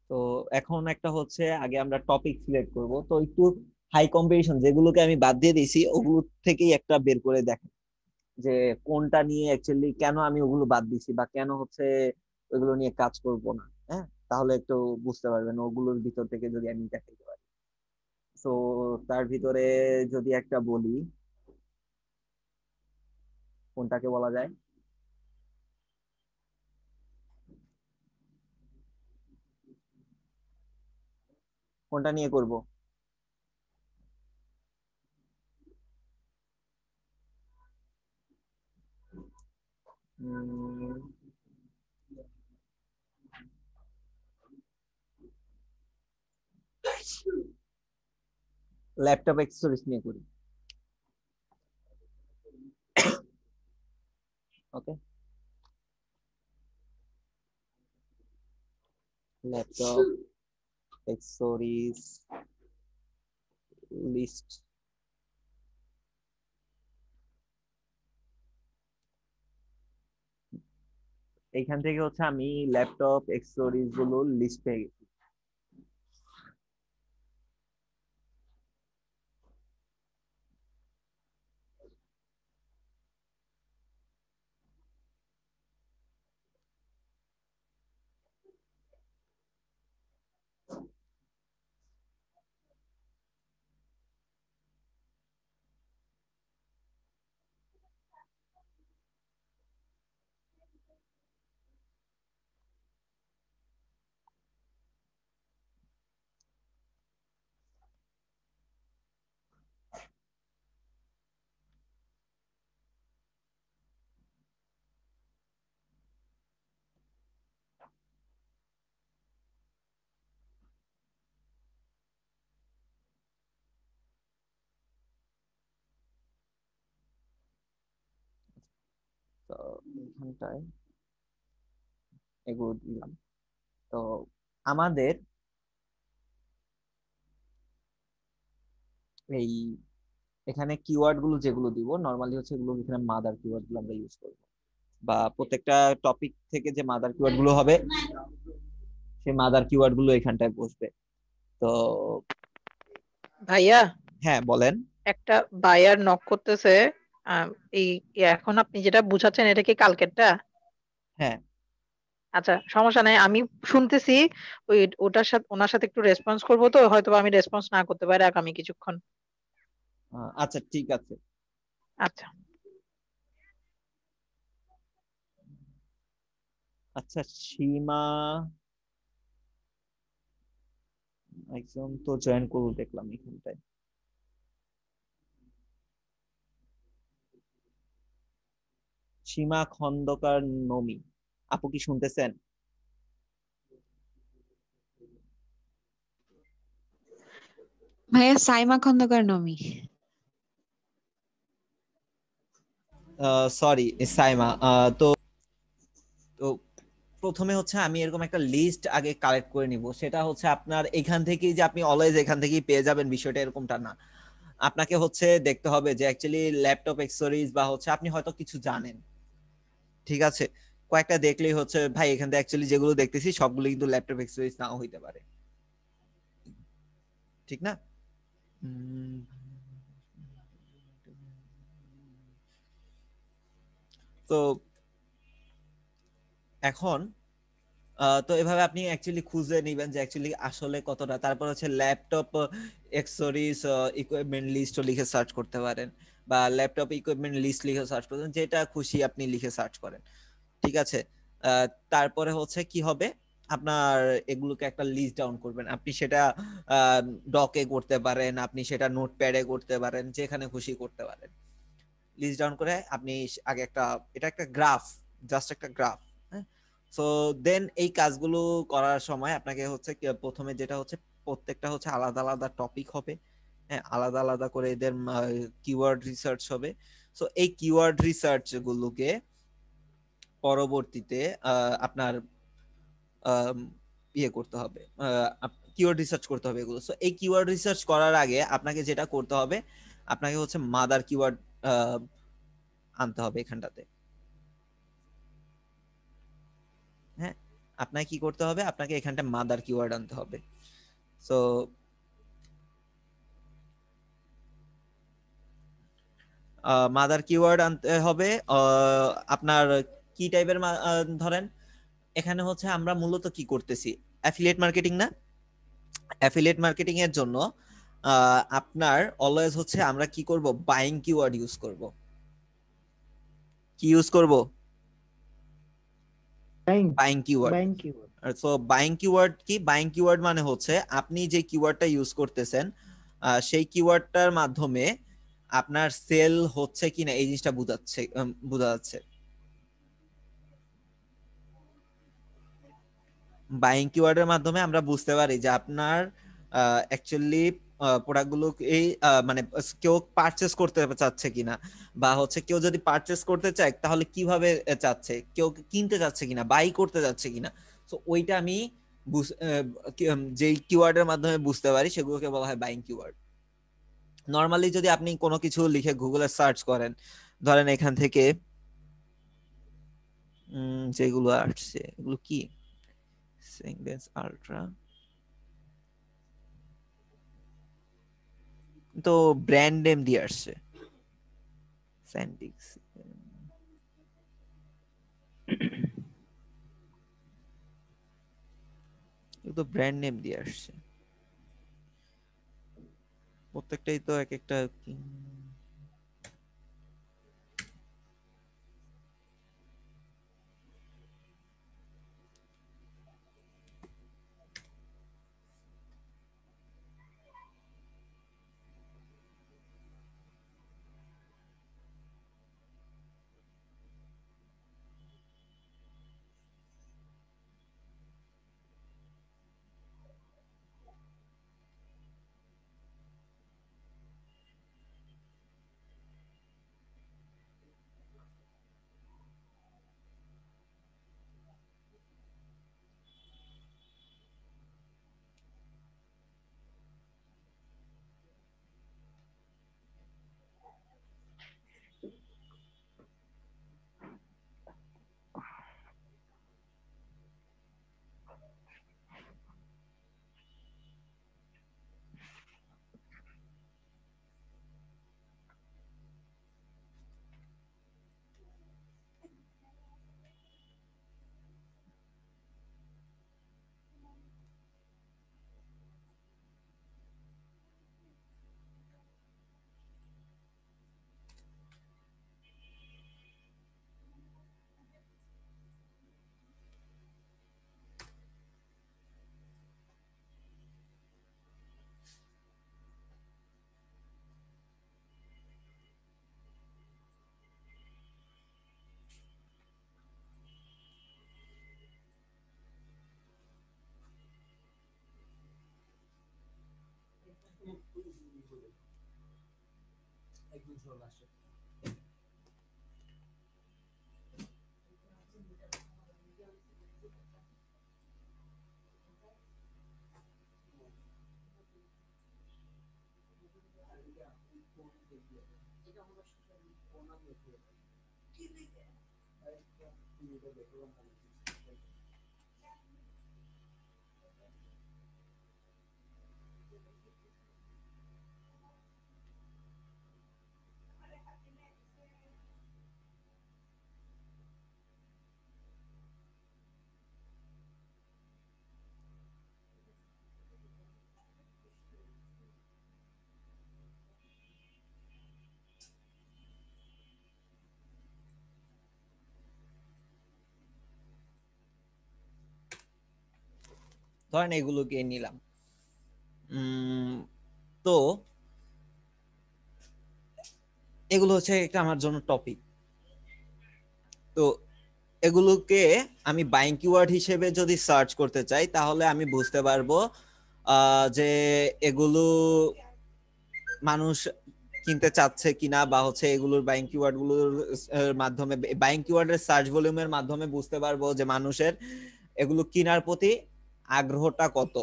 তো এখন একটা হচ্ছে আগে আমরা টপিক সিলেক্ট করব, তো একটু হাই কম্পিটিশন যেগুলোকে আমি বাদ দিয়ে দিয়েছি ওগুলো থেকেই একটা বের করে দেখ যে কোনটা নিয়ে অ্যাকচুয়ালি কেন আমি ওগুলো বাদ দিছি বা কেন হচ্ছে ওইগুলো নিয়ে কাজ করব না। হ্যাঁ, তাহলে একটু বুঝতে পারবেন ওগুলোর ভিতর থেকে যদি আমি দেখাইতে পারি। তো তার ভিতরে যদি একটা বলি, কোনটাকে বলা যায়? কোনটা নিয়ে করব? ল্যাপটপ অ্যাক্সেসরিজ নিয়ে করি। ওকে, ল্যাপটপ অ্যাক্সেসরিজ লিস্ট। এইখান থেকে হচ্ছে আমি ল্যাপটপ অ্যাক্সেসরিজ গুলো লিস্ট পেয়ে গেছি। তো এখানটায় এগুলো দিলাম। তো আমাদের এই এখানে কিওয়ার্ড গুলো যেগুলো দিব নর্মালি হচ্ছে এগুলো এখানে মাদার কিওয়ার্ড গুলো আমরা ইউজ করবো, বা প্রত্যেকটা টপিক থেকে যে মাদার কিওয়ার্ড গুলো হবে সেই মাদার কিওয়ার্ড গুলো এখানটায় বসবে। তো ভাইয়া, হ্যাঁ বলেন। একটা বায়ার নক করতেছে। আহ, এই এখন আপনি যেটা বুঝাচ্ছেন এটা কি কালকেরটা? হ্যাঁ, আচ্ছা, সমস্যা নাই, আমি শুনতেছি। ওটার সাথে ওনার সাথে একটু রেসপন্স করবো, তো হয়তো আমি রেসপন্স না করতে পারি আগামী কিছুক্ষণ। আচ্ছা ঠিক আছে। আচ্ছা। আচ্ছা, সীমা একজন তো জয়েন করবো দেখলাম এখানটায়। সীমা খন্দকার নমি, আপু কি শুনতেছেন? ভাইয়া সাইমা খন্দকার নমি। সরি সাইমা। তো তো প্রথমে হচ্ছে আমি এরকম একটা লিস্ট আগে কালেক্ট করে নিব, সেটা হচ্ছে আপনার এখান থেকেই যে আপনি অলওয়েজ এখান থেকেই পেয়ে যাবেন বিষয়টা এরকমটা না। আপনাকে হচ্ছে দেখতে হবে যে অ্যাকচুয়ালি ল্যাপটপ অ্যাক্সেসরিজ বা হচ্ছে আপনি হয়তো কিছু জানেন, ঠিক আছে, কয়েকটা দেখলেই হচ্ছে ভাই এখান থেকে অ্যাকচুয়ালি যেগুলো দেখতেছি সবগুলো কিন্তু ল্যাপটপ অ্যাক্সেসরিজ নাও হইতে পারে, ঠিক না? উম, তো এখন তো এভাবে আপনি অ্যাকচুয়ালি খুঁজে নেবেন যে অ্যাকচুয়ালি আসলে কতটা, তারপর হচ্ছে ল্যাপটপ অ্যাক্সেসরিজ ইকুইপমেন্ট লিস্টও লিখে সার্চ করতে পারেন, বা ল্যাপটপ ইকুইপমেন্ট লিস্ট লিখে সার্চ করতে, যেটা খুশি আপনি লিখে সার্চ করেন, ঠিক আছে। তারপরে হচ্ছে কি হবে, আপনার এগুলোকে একটা লিস্ট ডাউন করবেন, আপনি সেটা ডকে করতে পারেন, আপনি সেটা নোটপ্যাডে করতে পারেন, যেখানে খুশি করতে পারেন। লিস্ট ডাউন করে আপনি আগে একটা, এটা একটা গ্রাফ, জাস্ট একটা গ্রাফ। হ্যাঁ, সো দেন এই কাজগুলো করার সময় আপনাকে হচ্ছে প্রথমে যেটা হচ্ছে প্রত্যেকটা হচ্ছে আলাদা আলাদা টপিক হবে। হ্যাঁ, আলাদা আলাদা করে এদের কিওয়ার্ড রিসার্চ হবে। সো এই কিওয়ার্ড রিসার্চ গুলোকে পরবর্তীতে আপনার আম, ইয়ে করতে হবে, কিওয়ার্ড রিসার্চ করতে হবে এগুলো। সো এই কিওয়ার্ড রিসার্চ করার আগে আপনাকে যেটা করতে হবে, আপনাকে হচ্ছে মাদার কিওয়ার্ড আনতে হবে এখানটাতে। হ্যাঁ, আপনাকে কি করতে হবে, আপনাকে এখানটা মাদার কিওয়ার্ড আনতে হবে। সো মাদার কিওয়ার্ড আনতে হবে। আপনার কি টাইপের ধরেন এখানে হচ্ছে আমরা মূলত কি করতেছি, অ্যাফিলিয়েট মার্কেটিং না? অ্যাফিলিয়েট মার্কেটিং এর জন্য আপনার অলওয়েজ হচ্ছে আমরা কি করব, বাইং কিওয়ার্ড ইউজ করব। কি ইউজ করব? Buying keyword. Buying keyword. So buying keyword কি? বাইং কিওয়ার্ড মানে হচ্ছে আপনি যে কিওয়ার্ডটা ইউজ করতেছেন সেই কিওয়ার্ডটার মাধ্যমে আপনার সেল হচ্ছে কিনা এই জিনিসটা বোঝা যাচ্ছে। বাইং কিওয়ার্ডের মাধ্যমে আমরা বুঝতে পারি যে আপনার অ্যাকচুয়ালি প্রোডাক্টগুলো এই মানে কেউ পারচেস করতে চাচ্ছে কিনা, বা হচ্ছে কেউ যদি পারচেস করতে চায় তাহলে কিভাবে চাচ্ছে, কেউ কিনতে চাচ্ছে কিনা, বাই করতে যাচ্ছে কিনা। তো ওইটা আমি যে কিওয়ার্ডের মাধ্যমে বুঝতে পারি সেগুলোকে বলা হয় বাইং কিওয়ার্ড। নর্মালি যদি আপনি কোনো কিছু লিখে গুগলে সার্চ করেন, ধরেন এখান থেকে যেগুলো আসছে এগুলো কি, সিঙ্গেন্স আল্ট্রা, তো ব্র্যান্ড নেম দিয়ে আসছে স্যান্ডিক্স, তো ব্র্যান্ড নেম দিয়ে আসছে প্রত্যেকটাই তো এক একটা ধরেন এগুলোকে নিলাম। তো এগুলো হচ্ছে একটা আমার জন্য টপিক। তো এগুলোকে আমি বাইং কিওয়ার্ড হিসেবে যদি সার্চ করতে চাই তাহলে আমি বুঝতে পারবো যে এগুলো মানুষ কিনতে চাচ্ছে কিনা, বা হচ্ছে এগুলোর বাইং কিওয়ার্ড গুলোর মাধ্যমে, বাইং কিওয়ার্ডের সার্চ ভলিউমের মাধ্যমে বুঝতে পারবো যে মানুষের এগুলো কেনার প্রতি আগ্রহটা কত।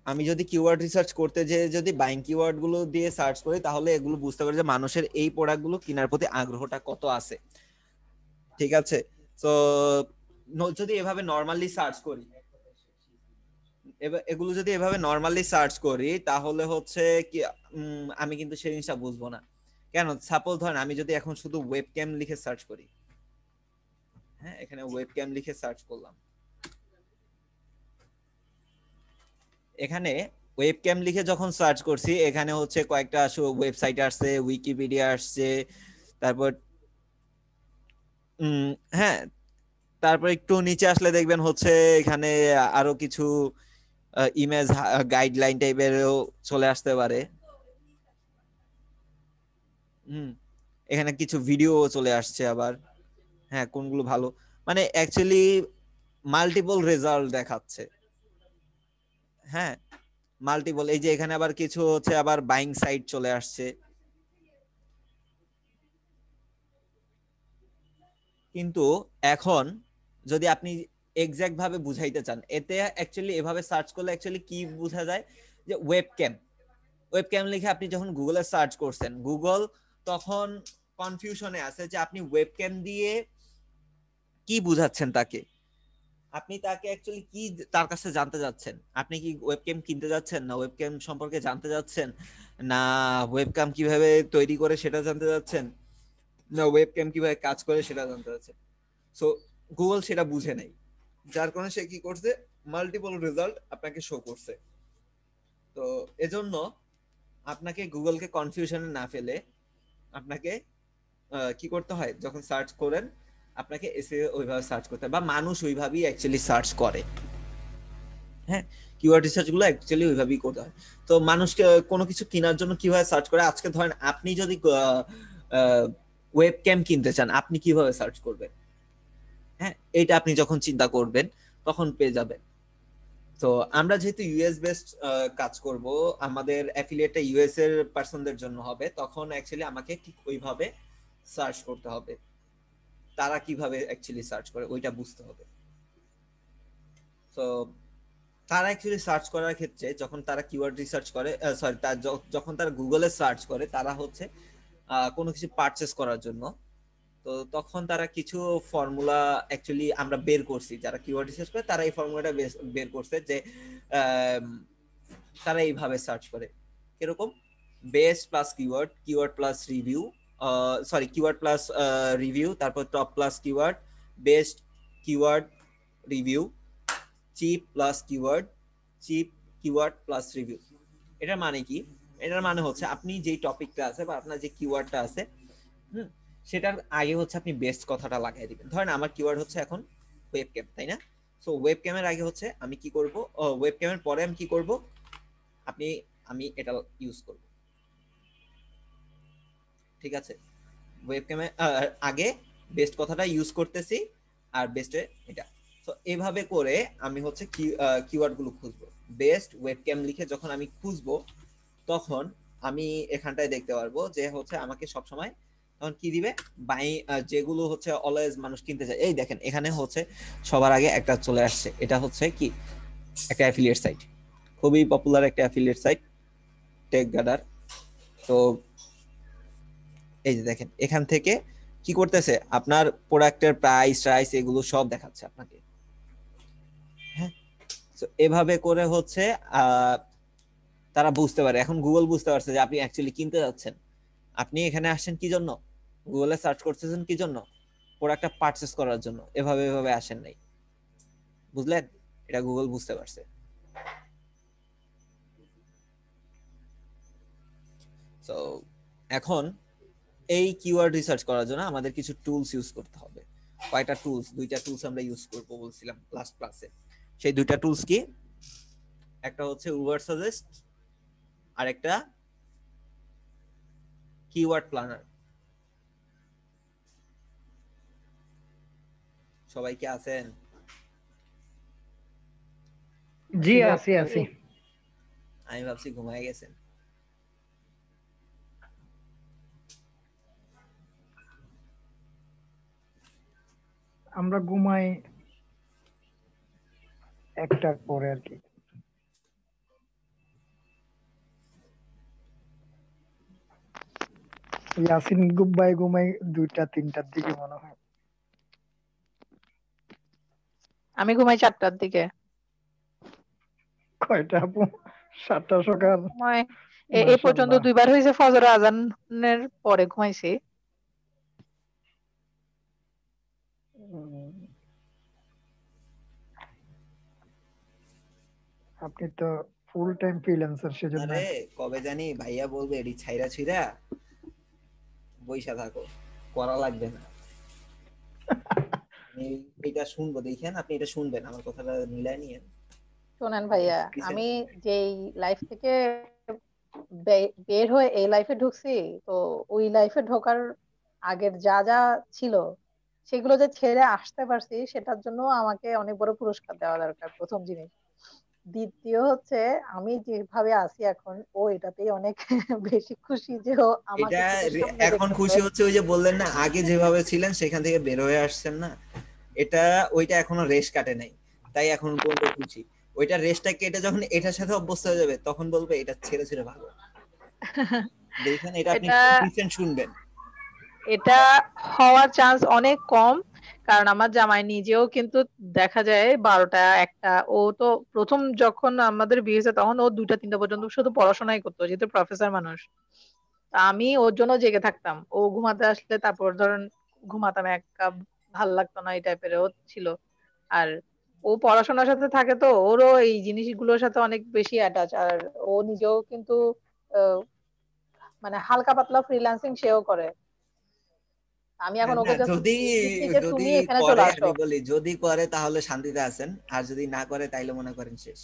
আমি যদি কিওয়ার্ড রিসার্চ করতে যে যদি বাইং কিওয়ার্ড গুলো দিয়ে সার্চ করি তাহলে এগুলো বুঝতে পারি যে মানুষের এই প্রোডাক্ট গুলো কেনার প্রতি আগ্রহটা কত আছে। ঠিক আছে, তো যদি এভাবে নরমালি সার্চ করি, এগুলো যদি এভাবে নরমালি সার্চ করি তাহলে হচ্ছে কি আমি কিন্তু সেই জিনিসটা বুঝবো না। কেন? সাপোজ ধরেন আমি যদি এখন শুধু ওয়েবক্যাম লিখে সার্চ করি, হ্যাঁ এখানে ওয়েবক্যাম লিখে সার্চ করলাম, এখানে ওয়েবক্যাম লিখে যখন সার্চ করছি এখানে হচ্ছে কয়েকটা ওয়েবসাইট আসছে, উইকিপিডিয়া আসছে, তারপর হ্যাঁ তারপর একটু নিচে আসলে দেখবেন হচ্ছে এখানে আরো কিছু ইমেজ গাইডলাইন টাইপেরও চলে আসতে পারে। এখানে কিছু ভিডিও চলে আসছে আবার, হ্যাঁ কোনগুলো ভালো, মানে অ্যাকচুয়ালি মাল্টিপল রেজাল্ট দেখাচ্ছে। হ্যাঁ মাল্টিপল, এই যে এখানে আবার কিছু হচ্ছে আবার বাইং সাইট চলে আসছে। কিন্তু এখন যদি আপনি এক্সাক্ট ভাবে বুঝাইতে চান, এতে অ্যাকচুয়ালি এভাবে সার্চ করলে অ্যাকচুয়ালি কি বোঝা যায় যে ওয়েবক্যাম লিখে আপনি যখন গুগলে সার্চ করছেন, গুগল তখন কনফিউশনে আছে যে আপনি ওয়েবক্যাম দিয়ে কি বুঝাচ্ছেন তাকে, আপনি তাকে অ্যাকচুয়ালি কি তার কাছে জানতে যাচ্ছেন। আপনি কি ওয়েবক্যাম কিনতে যাচ্ছেন, না ওয়েবক্যাম সম্পর্কে জানতে যাচ্ছেন, না ওয়েবক্যাম কিভাবে তৈরি করে সেটা জানতে যাচ্ছেন, না ওয়েবক্যাম কিভাবে কাজ করে সেটা জানতে যাচ্ছেন। সো গুগল সেটা বুঝে নেই, যার কারণে সে কি করছে, মাল্টিপল রেজাল্ট আপনাকে শো করছে। তো এজন্য আপনাকে গুগলকে কনফিউশনে না ফেলে আপনাকে কি করতে হয়, যখন সার্চ করেন আপনাকে এসে ওইভাবে সার্চ করতে হয়, বা মানুষ ওইভাবেই অ্যাকচুয়ালি সার্চ করে। হ্যাঁ কিওয়ার্ড রিসার্চ গুলো অ্যাকচুয়ালি ওইভাবেই করতে হয়। তো মানুষকে কোনো কিছু কেনার জন্য কিভাবে সার্চ করে, আজকে ধরেন আপনি যদি ওয়েবক্যাম কিনতে চান আপনি কিভাবে সার্চ করবেন, হ্যাঁ এটা আপনি যখন চিন্তা করবেন তখন পেয়ে যাবেন। তো আমরা যেহেতু ইউএস বেসড কাজ করব, আমাদের অ্যাফিলিয়েটটা ইউএস এর পার্সনদের জন্য হবে, তখন অ্যাকচুয়ালি আমাকে ঠিক ওইভাবে সার্চ করতে হবে, তারা কিভাবে অ্যাকচুয়ালি সার্চ করে ওইটা বুঝতে হবে। তো তারা অ্যাকচুয়ালি সার্চ করার ক্ষেত্রে যখন তারা কিওয়ার্ড রিসার্চ করে, সরি যখন তারা গুগলে সার্চ করে, তারা হচ্ছে কোনো কিছু পারচেস করার জন্য, তো তখন তারা কিছু ফর্মুলা অ্যাকচুয়ালি আমরা বের করছি, যারা কিওয়ার্ড রিসার্চ করে তারা এই ফর্মুলাটা বের করছে যে তারা এইভাবে সার্চ করে এরকম best plus keyword, keyword plus review, sorry keyword plus review, তারপর top plus keyword, best keyword review, cheap plus keyword, cheap keyword plus review. এটার মানে কি? এটার মানে হচ্ছে আপনি যেই টপিকটা আছে বা আপনার যে কিওয়ার্ডটা আছে, সেটার আগে হচ্ছে আপনি বেস্ট কথাটা লাগাই দিবেন। ধরেন আমার কিওয়ার্ড হচ্ছে এখন ওয়েবক্যাম, তাই না? সো ওয়েবক্যামের আগে হচ্ছে আমি কি করব, ওয়েবক্যামের পরে আমি কি করব, আমি এটা ইউজ করব, ঠিক আছে? ওয়েবক্যামে আগে বেস্ট কথাটা ইউজ করতেছি আর বেস্টে এটা। তো এইভাবে করে আমি হচ্ছে কিওয়ার্ড গুলো খুঁজবো। বেস্ট ওয়েবক্যাম লিখে যখন আমি খুঁজবো তখন আমি এখানটায় দেখতে পারবো যে হচ্ছে আমাকে সবসময় তখন কি দিবে, যেগুলো হচ্ছে অলওয়েজ মানুষ কিনতে চায়। এই দেখেন এখানে হচ্ছে সবার আগে একটা চলে আসছে, এটা হচ্ছে কি একটা অ্যাফিলিয়েট সাইট, খুবই পপুলার একটা অ্যাফিলিয়েট সাইট, টেকগাডার। তো এই যে দেখেন এখান থেকে কি করতেছে, আপনার প্রোডাক্টের প্রাইস এগুলো সব দেখাচ্ছে আপনাকে। হ্যাঁ তো এভাবে করে হচ্ছে তারা বুঝতে পারে, এখন গুগল বুঝতে পারছে যে আপনি অ্যাকচুয়ালি কিনতে যাচ্ছেন। আপনি এখানে আসছেন কি জন্য, গুগলে সার্চ করতেছেন কি জন্য, প্রোডাক্টটা পারচেজ করার জন্য, এভাবে এভাবে আসেন নাই। বুঝলেন? এটা গুগল বুঝতে পারছে। তো এখন এই কিওয়ার্ড রিসার্চ করার জন্য আমাদের কিছু টুলস ইউজ করতে হবে। কয়টা টুলস, দুইটা টুলস আমরা ইউজ করব বলছিলাম লাস্ট ক্লাসে। সেই দুইটা টুলস কি? একটা হচ্ছে উবার সাজেস্ট আর একটা কিওয়ার্ড প্ল্যানার। সবাই কি আছেন? জি আছি আছি। আমি ভাবছি ঘুমায় গেছেন। আমরা ঘুমাই একটার পরে আর কি। ইয়াসিন গুব্বাই ঘুমাই 2টা 3টার দিকে মনে হয়। আমি ঘুমাই 4টার দিকে। কয়টা আপু? 7টা সকাল। ঘুমাই এ পর্যন্ত মাশাআল্লাহ। 2বার হয়েছে, ফজর আজানের পরে ঘুমাইছি। উম, আপনি তো ফুল টাইম ফ্রিল্যান্সার সেজন্য আরে কবে জানি ভাইয়া বলবে এডি ছাইরা ছিরা বইসা থাকো, করা লাগবে না। আমি এটা শুনবো, দেখেন আপনি এটা শুনবেন, আমার কথাটা মিলাই নিয়েন। শোনেন ভাইয়া, কিসের? আমি যেই লাইফ থেকে বের হয়ে এই লাইফে ঢুকছি, তো ওই লাইফে ঢোকার আগের যা যা ছিল সেগুলো যে ছেড়ে আসতে পারছি, সেটার জন্য আমাকে অনেক বড় পুরস্কার দেওয়া দরকার, প্রথম জিনিস। দ্বিতীয় হচ্ছে, আমি যেভাবে আছি এখন, ও এটাতেই অনেক বেশি খুশি যে ও এটা আমাকে চোখের সামনে এখন দেখতেছে। খুশি হচ্ছে, ওই যে বললেন না আগে যেভাবে ছিলেন সেখান থেকে বের হয়ে আসছেন না, এটা ওইটা এখনো রেশ কাটে নাই, তাই এখন পর্যন্ত খুশি। ওইটা রেশটা কেটে যখন এটার সাথে অভ্যস্ত হয়ে যাবে তখন বলবে এটা ছেড়ে ছেড়ে ভালো। দেখেন এটা আপনি এটা খুব রিসেন্ট শুনবেন। এটা হওয়ার চান্স অনেক কম, কারণ আমার জামাই নিজেও কিন্তু দেখা যায় 12টা 1টা, ও তো প্রথম যখন আমাদের বিয়ে হয়েছে তখন ও 2টা 3টা পর্যন্ত শুধু পড়াশোনাই করতো, যেহেতু প্রফেসর মানুষ। তা আমি ওর জন্য জেগে থাকতাম, ও ঘুমাতে আসলে তারপর ধরেন ঘুমাতাম, এক কাপ ভাল লাগতো না এই টাইপের ও ছিল। আর ও পড়াশোনার সাথে থাকে, তো ওরও এই জিনিসগুলোর সাথে অনেক বেশি অ্যাটাচ। আর ও নিজেও কিন্তু আহ, মানে হালকা পাতলা ফ্রিল্যান্সিং সেও করে। আমি এখন না ওকে জাস্ট যদি দিচ্ছি যে যদি তুমি এখানে চলে করে, আসো। আমি বলি যদি করে তাহলে শান্তিতে আছেন, আর যদি না করে তাইলে মনে করেন শেষ।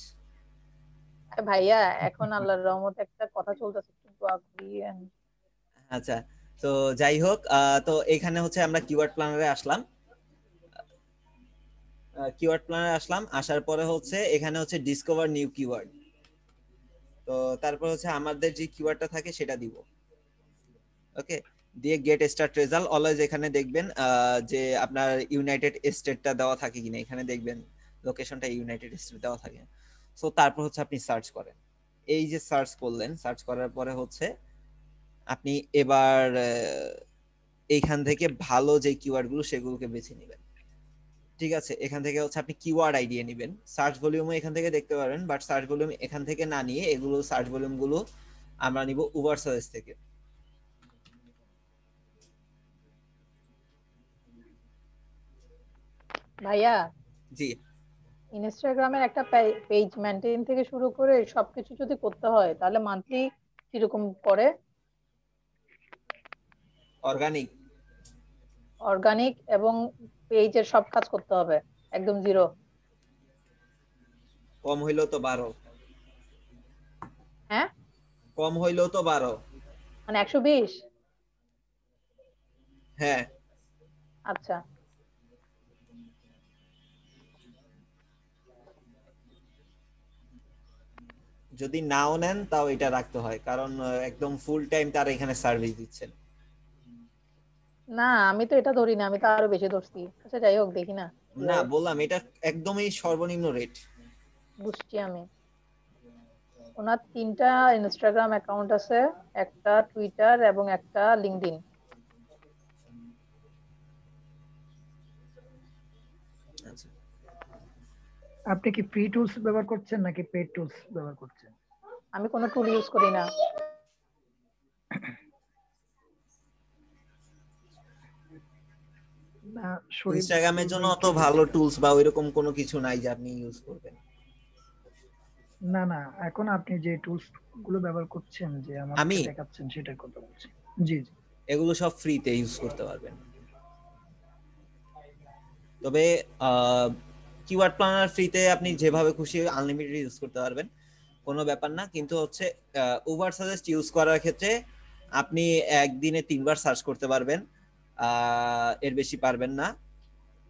আরে ভাইয়া, এখন আল্লাহর রহমতে একটা কথা চলতেছে, একটু দোয়া করিয়েন। আচ্ছা, তো যাই হোক, তো এখানে হচ্ছে আমরা কিওয়ার্ড প্ল্যানারে আসলাম। কিওয়ার্ড প্ল্যানারে আসলাম, আসার পরে হচ্ছে এখানে হচ্ছে ডিসকভার নিউ কিওয়ার্ড। তো তারপর হচ্ছে আমাদের যে কিওয়ার্ডটা থাকে সেটা দিব। ওকে, দিয়ে গেট স্টার্ট রেজাল্ট অলওয়েজ এখানে দেখবেন যে আপনার ইউনাইটেড স্টেটটা দেওয়া থাকে কিনা, এখানে দেখবেন লোকেশনটা ইউনাইটেড স্টেট দেওয়া থাকে। সো তারপর হচ্ছে আপনি সার্চ করেন। এই যে সার্চ করলেন, সার্চ করার পরে হচ্ছে আপনি এবার এইখান থেকে ভালো যে কিওয়ার্ড গুলো সেগুলোকে বেছে নেবেন। ঠিক আছে, এখান থেকে হচ্ছে আপনি কিওয়ার্ড আইডিয়া নেবেন, সার্চ ভলিউমও এখান থেকে দেখতে পারবেন, বাট সার্চ ভলিউম এখান থেকে না নিয়ে এগুলো সার্চ ভলিউম গুলো আমরা নিব উবার সার্চ থেকে। ভাইয়া, জি, ইনস্টাগ্রামের একটা পেজ মেনটেন থেকে শুরু করে সবকিছু যদি করতে হয়, তাহলে মান্থলি কিরকম পড়ে? অর্গানিক। অর্গানিক এবং পেজের সব কাজ করতে হবে একদম জিরো? কম হইলেও তো 12। হ্যাঁ, কম হইলেও তো 12। মানে 120? হ্যাঁ, আচ্ছা। যদি নাও নেন তাও এটা রাখতে হয়, কারণ একদম ফুল টাইম তার এখানে সার্ভিস দিচ্ছেন। না, আমি তো এটা ধরি না, আমি তো আরো বেশি ধরছি। আচ্ছা যাই হোক, দেখি না কি না হয়। বললাম এটা একদমই সর্বনিম্ন রেট। বুঝছি আমি। ওনার 3টা ইনস্টাগ্রাম অ্যাকাউন্ট আছে, একটা টুইটার এবং একটা লিঙ্কডইন। আচ্ছা, আপনি কি ফ্রি টুলস ব্যবহার করছেন নাকি পেড টুলস ব্যবহার করছেন? আমি কোনো টুল ইউজ করি না। না, শরীফ ইনস্টাগ্রামের জন্য বলবেন অত কি যে ভালো টুলস বা ওইরকম কোনো কিছু নাই যে আপনি ইউজ করবেন। না না, এখন আপনি যে টুলস গুলো ব্যবহার করছেন, যে আমাকে আমি দেখাচ্ছেন, সেটার কথা বলছি। জি জি। এগুলো সব ফ্রিতে ইউজ করতে পারবেন, তবে কিওয়ার্ড প্ল্যানার ফ্রিতে আপনি যেভাবে খুশি আনলিমিটেড ইউজ করতে পারবেন, কোনো ব্যাপার না। কিন্তু হচ্ছে ওভার সাজেস্ট ইউজ করার ক্ষেত্রে আপনি একদিনে 3বার সার্চ করতে পারবেন, এর বেশি পারবেন না।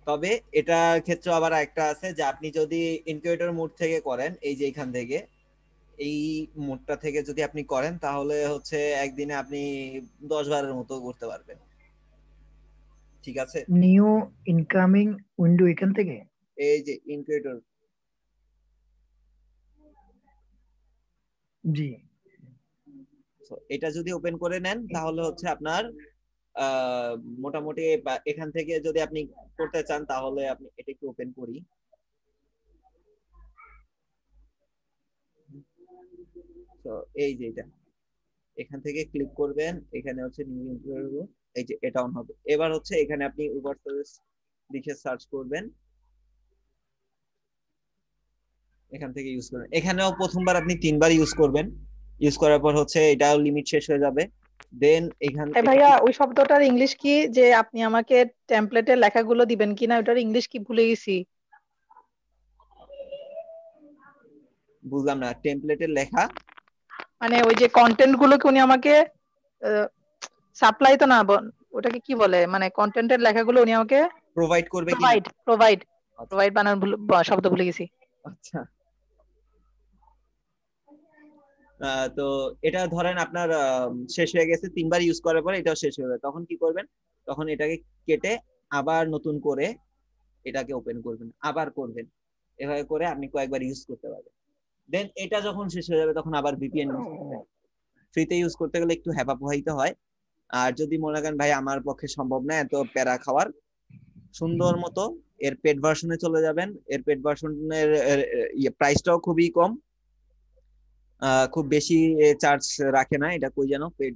তবে এটার ক্ষেত্রে আবার একটা আছে যে আপনি যদি ইনকিউবেটর মোড থেকে করেন, এই যে এখান থেকে এই মোডটা থেকে যদি আপনি করেন তাহলে হচ্ছে একদিনে আপনি 10 বারের মতো করতে পারবেন। ঠিক আছে, নিউ ইনকামিং উইন্ডো এখান থেকে। এই যে ইনকিউবেটর, জি। এটা যদি ওপেন করে নেন তাহলে হচ্ছে আপনার মোটামুটি এখান থেকে যদি আপনি করতে চান তাহলে আপনি এটা একটু ওপেন করি। তো এই যে এটা এখান থেকে ক্লিক করবেন, এখানে হচ্ছে নিউ ইন্টারভিউ, এই যে এটা অন হবে। এবার হচ্ছে এখানে আপনি উবার সার্ভিস লিখে সার্চ করবেন, এখান থেকে ইউজ করবেন। এখানেও প্রথমবার আপনি 3বার ইউজ করবেন, ইউজ করার পর হচ্ছে এটাও লিমিট শেষ হয়ে যাবে। দেন এখান ভাইয়া ওই শব্দটার ইংলিশ কি, যে আপনি আমাকে টেমপ্লেটের লেখাগুলো দিবেন কিনা, ওটার ইংলিশ কি ভুলে গেছি। বুঝলাম না, টেমপ্লেটের লেখা মানে ওই যে কন্টেন্ট গুলো কি উনি আমাকে সাপ্লাই তো না, ওটাকে কি বলে, মানে কন্টেন্টের লেখাগুলো উনি আমাকে প্রোভাইড করবে কিনা? প্রোভাইড প্রোভাইড আচ্ছা প্রোভাইড বানান শব্দ ভুলে গেছি। আচ্ছা। তো এটা ধরেন আপনার শেষ হয়ে গেছে, 3বার ইউজ করার পরে এটাও শেষ হয়ে যাবে, তখন কি করবেন? তখন এটাকে কেটে আবার নতুন করে এটাকে ওপেন করবেন, আবার করবেন, এভাবে করে আপনি কয়েকবার ইউজ করতে পারবেন। দেন এটা যখন শেষ হয়ে যাবে তখন আবার ভিপিএন ইউজ করবেন। ফ্রিতে ইউজ করতে গেলে একটু হ্যাপা পোহাইতে হয়, আর যদি মনে করেন ভাই আমার পক্ষে সম্ভব না এত প্যারা খাওয়ার, সুন্দর মতো এর পেড ভার্সনে চলে যাবেন। এর পেড ভার্সনের প্রাইসটাও খুবই কম, খুব বেশি চার্জ রাখে না। এটা কই জানো পেড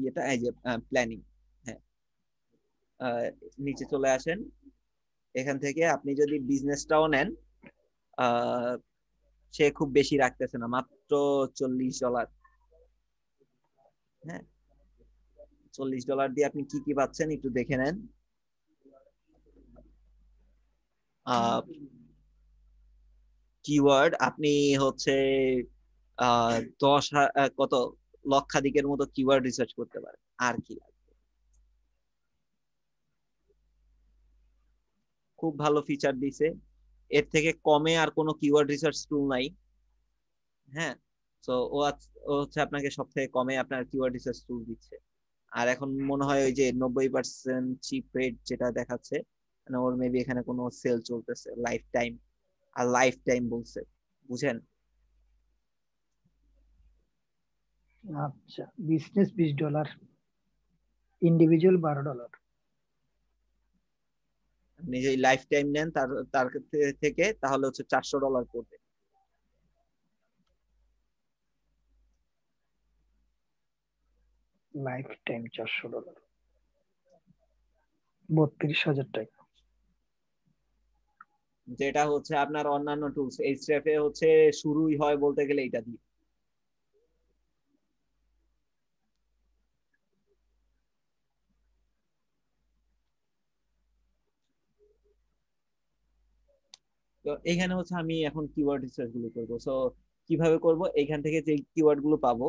ইয়েটা, এই যে প্ল্যানিং, হ্যাঁ, নিচে চলে আসেন। এখান থেকে আপনি যদি বিজনেসটাও নেন, সে খুব বেশি রাখতেছে না, মাত্র $40। হ্যাঁ, $40 দিয়ে আপনি কি কি পাচ্ছেন একটু দেখে নেন। কিওয়ার্ড আপনি হচ্ছে কত লক্ষাধিকের মতো কিওয়ার্ড রিসার্চ করতে পারেন। আর কি লাগবে? খুব ভালো ফিচার দিছে, এর থেকে কমে আর কোনো কিওয়ার্ড রিসার্চ টুল নাই। হ্যাঁ, তো ও হচ্ছে আপনাকে সব থেকে কমে আপনার কিওয়ার্ড রিসার্চ টুল দিচ্ছে। আর এখন মনে হয় ওই যে 90% চিপ রেট যেটা দেখাচ্ছে, মানে ওর মেবি এখানে কোনো সেল চলতেছে লাইফ টাইম, আর লাইফ টাইম বলছে, বুঝেন? আচ্ছা, বিজনেস $20, ইন্ডিভিজুয়াল $12। আপনি যদি লাইফ টাইম নেন তার তার থেকে তাহলে হচ্ছে $400 পড়বে। লাইফ টাইম $400, 32,000 টাকা। যেটা হচ্ছে আপনার অন্যান্য টুলস এইচটিএফ এ হচ্ছে শুরুই হয় বলতে গেলে এটা দিয়ে। তো এখানে হচ্ছে আমি এখন কিওয়ার্ড রিসার্চ গুলো করবো। সো কিভাবে করব? এখান থেকে যে কিওয়ার্ড গুলো পাবো,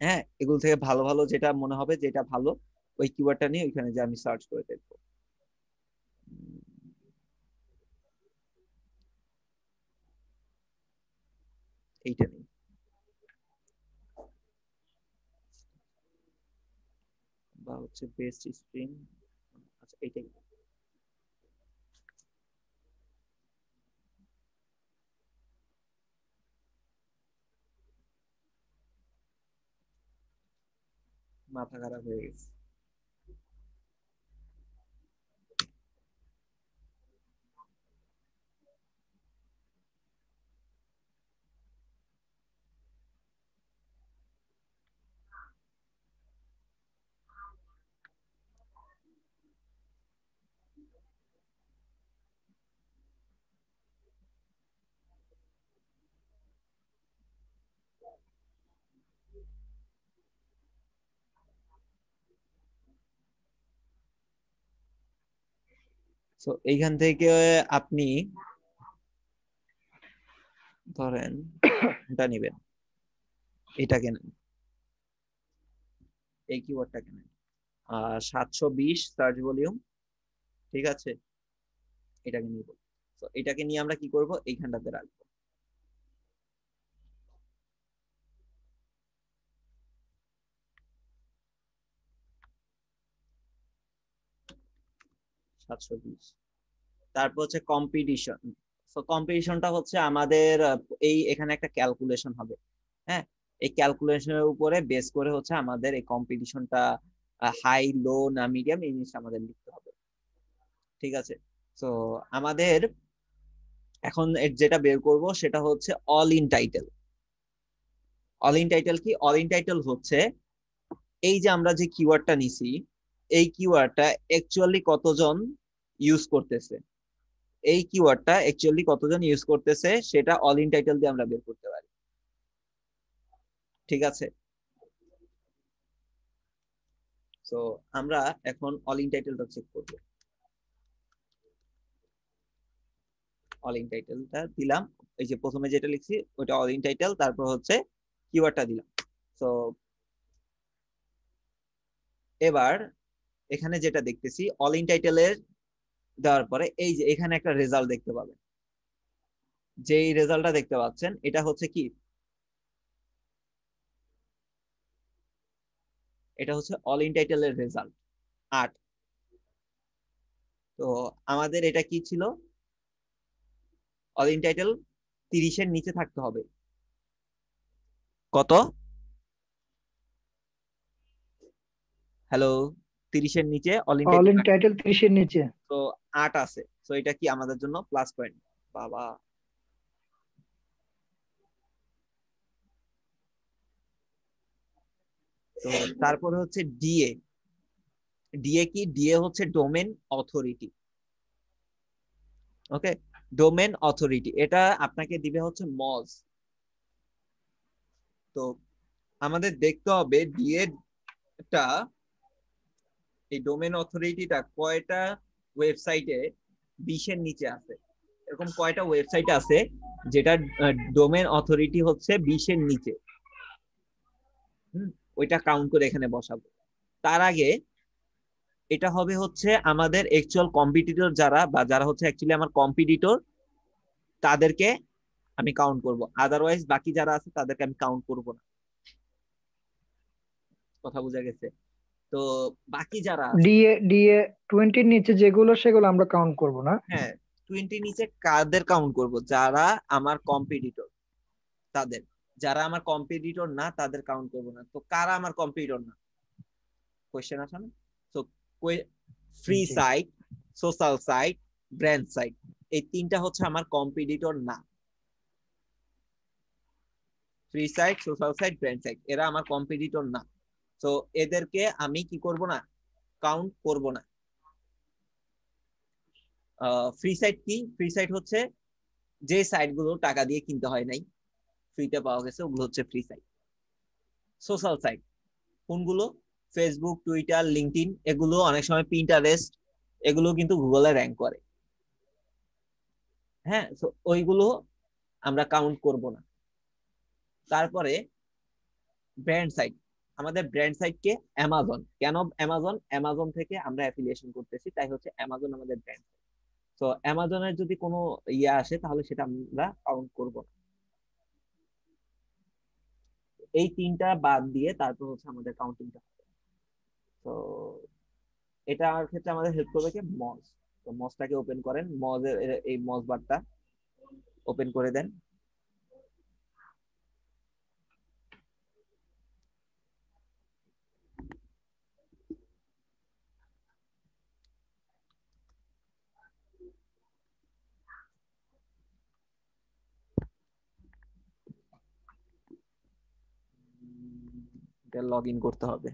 হ্যাঁ, এগুলো থেকে ভালো ভালো যেটা মনে হবে যেটা ভালো, ওই কিওয়ার্ডটা নিয়ে ওইখানে যে আমি সার্চ করে দেখবো। এইটা নিয়ে বা হচ্ছে বেস্ট স্ট্রিম, আচ্ছা এইটাই। মাথা খারাপ হয়ে গেছে। তো এইখান থেকে আপনি ধরেন এটা নিবেন, এটাকে নেন, এই কিওয়ার্ডটাকে নেন, 720 সার্চ ভলিউম, ঠিক আছে, এটাকে নিব। তো এটাকে নিয়ে আমরা কি করব? এইখানটাতে রাখবো। 720। তারপর হচ্ছে কম্পিটিশন। তো কম্পিটিশনটা হচ্ছে আমাদের এই এখানে একটা ক্যালকুলেশন হবে। হ্যাঁ, এই ক্যালকুলেশনের উপরে বেস করে হচ্ছে আমাদের এই কম্পিটিশনটা হাই, লো না মিডিয়াম, এই জিনিসটা আমাদের লিখতে হবে। ঠিক আছে, তো আমাদের এখন যেটা বের করব সেটা হচ্ছে all in title. All in title কি? অল ইন টাইটেল হচ্ছে এই যে আমরা যে কিওয়ার্ডটা নিছি, এই কিওয়ার্ডটা অ্যাকচুয়ালি কতজন ইউজ করতেছে, এই কিওয়ার্ডটা অ্যাকচুয়ালি কতজন ইউজ করতেছে সেটা অল ইন টাইটেল দিয়ে আমরা বের করতে পারি। ঠিক আছে, সো আমরা এখন অল ইন টাইটেলটা চেক করব। অল ইন টাইটেলটা দিলাম, এই যে প্রথমে যেটা লিখছি ওটা অল ইন টাইটেল, তারপর হচ্ছে কিওয়ার্ডটা দিলাম। সো এবার এখানে যেটা দেখতেছি অল ইন টাইটেলের দেওয়ার পরে এই যে এখানে একটা রেজাল্ট দেখতে পাবেন, যেই রেজাল্টটা দেখতে পাচ্ছেন এটা হচ্ছে কি, এটা হচ্ছে অল ইন টাইটেলের রেজাল্ট 8। তো আমাদের এটা কি ছিল, অল ইন টাইটেল 30-এর নিচে থাকতে হবে। কত? হ্যালো, 30-এর নিচে all in all title. In title 30 এর নিচে। তো 8 আছে, তো এটা কি আমাদের জন্য প্লাস পয়েন্ট। বাবা, তো তারপরে হচ্ছে ডিএ। ডিএ কি? ডিএ হচ্ছে ডোমেন অথরিটি। ওকে, ডোমেন অথরিটি এটা আপনাকে দিবে হচ্ছে মজ। তো আমাদের দেখতে হবে ডিএ টা, এই ডোমেন অথরিটিটা কয়টা ওয়েবসাইটে 20-এর নিচে আছে। এরকম কয়টা ওয়েবসাইট আছে যেটা ডোমেন অথরিটি হচ্ছে 20-এর নিচে, ওইটা কাউন্ট করে এখানে বসাবো। তার আগে এটা হবে হচ্ছে আমাদের অ্যাকচুয়াল কম্পিটিটর যারা, বা যারা হচ্ছে অ্যাকচুয়ালি আমার কম্পিটিটর, তাদেরকে আমি কাউন্ট করব, আদারওয়াইজ বাকি যারা আছে তাদেরকে আমি কাউন্ট করব না। কথা বোঝা গেছে? তো বাকি যারা আছে, ডিএ ডিএ 20 এর নিচে যেগুলো সেগুলো আমরা কাউন্ট করব না। হ্যাঁ 20 নিচে কাদের কাউন্ট করব? যারা আমার কম্পিটিটর তাদের, যারা আমার কম্পিটিটর না তাদের কাউন্ট করব না। তো কারা আমার কম্পিটিটর না? কোয়েশ্চেন আসে না? তো ফ্রি জি। Site, social site, brand site, এই তিনটা হচ্ছে আমার কম্পিটিটর না। Free site, social site, brand site, এরা আমার কম্পিটিটর না। তো এদেরকে আমি কি করব না, কাউন্ট করব না। ফ্রি সাইট কি? ফ্রি সাইট হচ্ছে যে সাইটগুলো টাকা দিয়ে কিনতে হয় নাই, ফ্রিতে পাওয়া গেছে, ওগুলো হচ্ছে ফ্রি সাইট। সোশ্যাল সাইট কোনগুলো? ফেসবুক, টুইটার, লিঙ্কডইন, এগুলো অনেক সময় পিন্টারেস্ট, এগুলো কিন্তু গুগলে র্যাঙ্ক করে। হ্যাঁ, তো ওইগুলো আমরা কাউন্ট করব না। তারপরে ব্র্যান্ড সাইট, আমাদের ব্র্যান্ড সাইট কে অ্যামাজন। কেন অ্যামাজন? অ্যামাজন থেকে আমরা অ্যাফিলিয়েশন করতেছি, তাই হচ্ছে অ্যামাজন আমাদের ব্র্যান্ড। তো অ্যামাজনের যদি কোনো ইয়ে আসে তাহলে সেটা আমরা কাউন্ট করব না। এই তিনটা বাদ দিয়ে তারপর হচ্ছে আমাদের কাউন্টিংটা হবে। তো এটার ক্ষেত্রে আমাদের হেল্প করবে কি? মজ। তো মজটাকে ওপেন করেন, মজের এই মজ বারটা ওপেন করে দেন। এটা লগ ইন করতে হবে।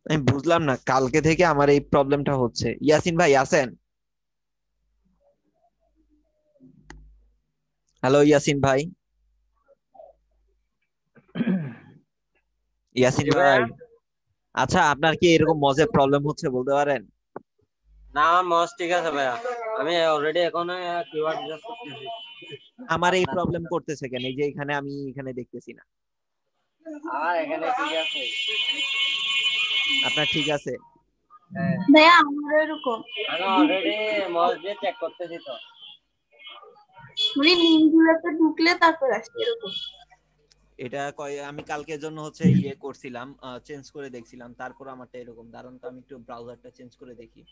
আমি বুঝলাম না, কালকে থেকে আমার এই প্রবলেমটা হচ্ছে। ইয়াসিন ভাই আছেন? হ্যালো ইয়াসিন ভাই। ইয়াসিন জি ভাইয়া। ভাই, আচ্ছা আপনার কি এরকম মজের প্রবলেম হচ্ছে বলতে পারেন? না, আমার মস ঠিক আছে ভাইয়া, আমি অলরেডি এখন কিওয়ার্ড ইউজ করতেছি। আমার এই আপনার প্রবলেম করতেছে কেন? এই যে এখানে আমি এখানে দেখতেছি না। আমার এখানে ঠিক আছে। আপনার ঠিক আছে? হ্যাঁ, ভাইয়া আমারও এরকম, আমি অলরেডি মস দিয়ে চেক করতেছি তো। মানে লিঙ্ক গুলোতে ঢুকলে তারপর আসছে এরকম। এটা আমি কালকের জন্য হচ্ছে ইয়ে করছিলাম, চেঞ্জ করে দেখছিলাম, তারপর আমারটা এরকম। দাঁড়ান তো আমি একটু ব্রাউজারটা চেঞ্জ করে দেখি।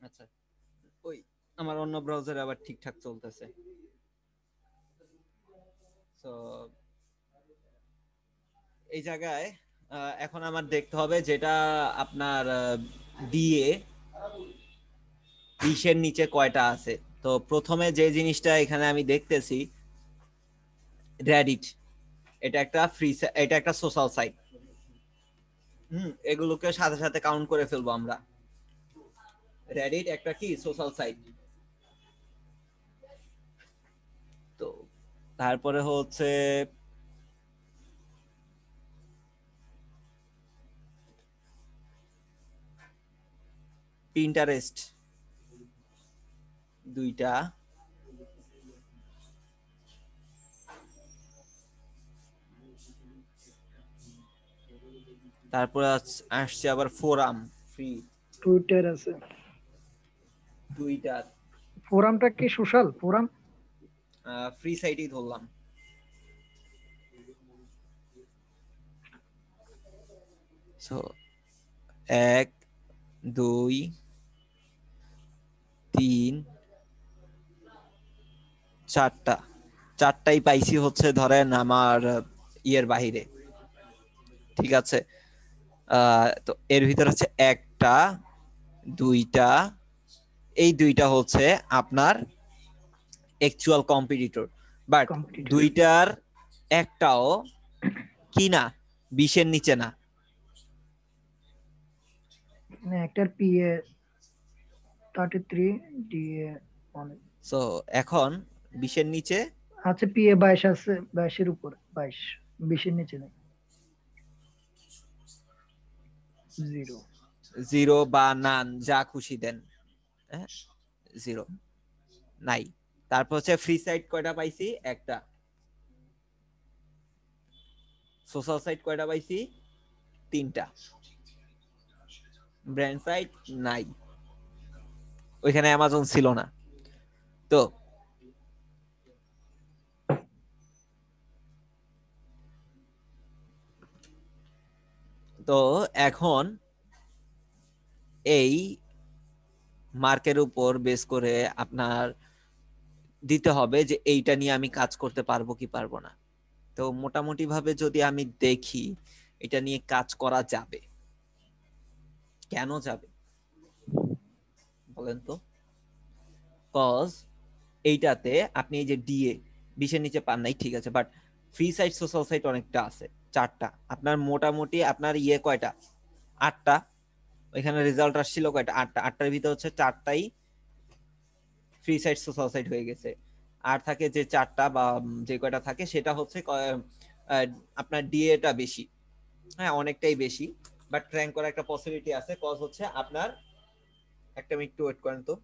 আচ্ছা, ওই আমার অন্য ব্রাউজারে আবার ঠিকঠাক চলতেছে। তো এই জায়গায় এখন আমার দেখতে হবে যেটা আপনার ডিএ 20-এর নিচে কয়টা আছে। তো প্রথমে যে জিনিসটা এখানে আমি দেখতেছি রেডিট, এটা একটা ফ্রি, এটা একটা সোশ্যাল সাইট। এগুলোকে সাথে সাথে কাউন্ট করে ফেলবো আমরা। রেডিট একটা কি সোশ্যাল সাইট। তো তারপরে হচ্ছে পিন্টারেস্ট 2টা, তারপরে আসছে আবার ফোরাম ফ্রি টুইটার আছে। টুইটার, ফোরামটা কি সোশ্যাল? ফোরাম ফ্রি সাইটই ধরলাম। সো 1 2 3 4টাই পাইছি হচ্ছে ধরেন আমার ইয়ের বাহিরে। ঠিক আছে, তো এর ভিতর হচ্ছে 1টা 2টা, এই 2টা হচ্ছে আপনার অ্যাকচুয়াল কম্পিটিটর, বাট কম্পিটিটর। 2টার একটাও কি না 20-এর নিচে না। মানে একটার পিএ 33, ডিএ 1। সো এখন 20-এর নিচে আচ্ছা, পিএ 22 আছে, 22-এর উপর 22, 20-এর নিচে নেই। 0 0 বা নান যা খুশি দেন, 0 নাই। তারপর হচ্ছে ফ্রি সাইট কয়টা পাইছি? একটা। সোশ্যাল সাইট কয়টা পাইছি? 3টা। ব্র্যান্ড সাইট নাই, ওইখানে অ্যামাজন ছিল না। তো তো এখন এই মার্কের উপর বেস করে আপনার দিতে হবে যে এইটা নিয়ে আমি কাজ করতে পারবো কি পারবো না। তো মোটামুটি ভাবে যদি আমি দেখি এটা নিয়ে কাজ করা যাবে। কেন যাবে বলেন তো? কজ এইটাতে আপনি এই যে ডিএ 20-এর নিচে পান নাই, ঠিক আছে, but free site social site অনেকটা আছে, 4টা। আপনার মোটামুটি আপনার ইয়ে কয়টা, 8টা। ওইখানে রেজাল্ট আসছিল কয়টা, 8টা। 8টার ভিতর হচ্ছে 4টাই ফ্রি সাইট সোশ্যাল সাইট হয়ে গেছে। আর থাকে যে 4টা বা যে কয়টা থাকে সেটা হচ্ছে আপনার ডিএটা বেশি, হ্যাঁ অনেকটাই বেশি, বাট র্যাঙ্ক করার একটা পসিবিলিটি আছে। কজ হচ্ছে আপনার, একটা মিনিট একটু ওয়েট করেন তো।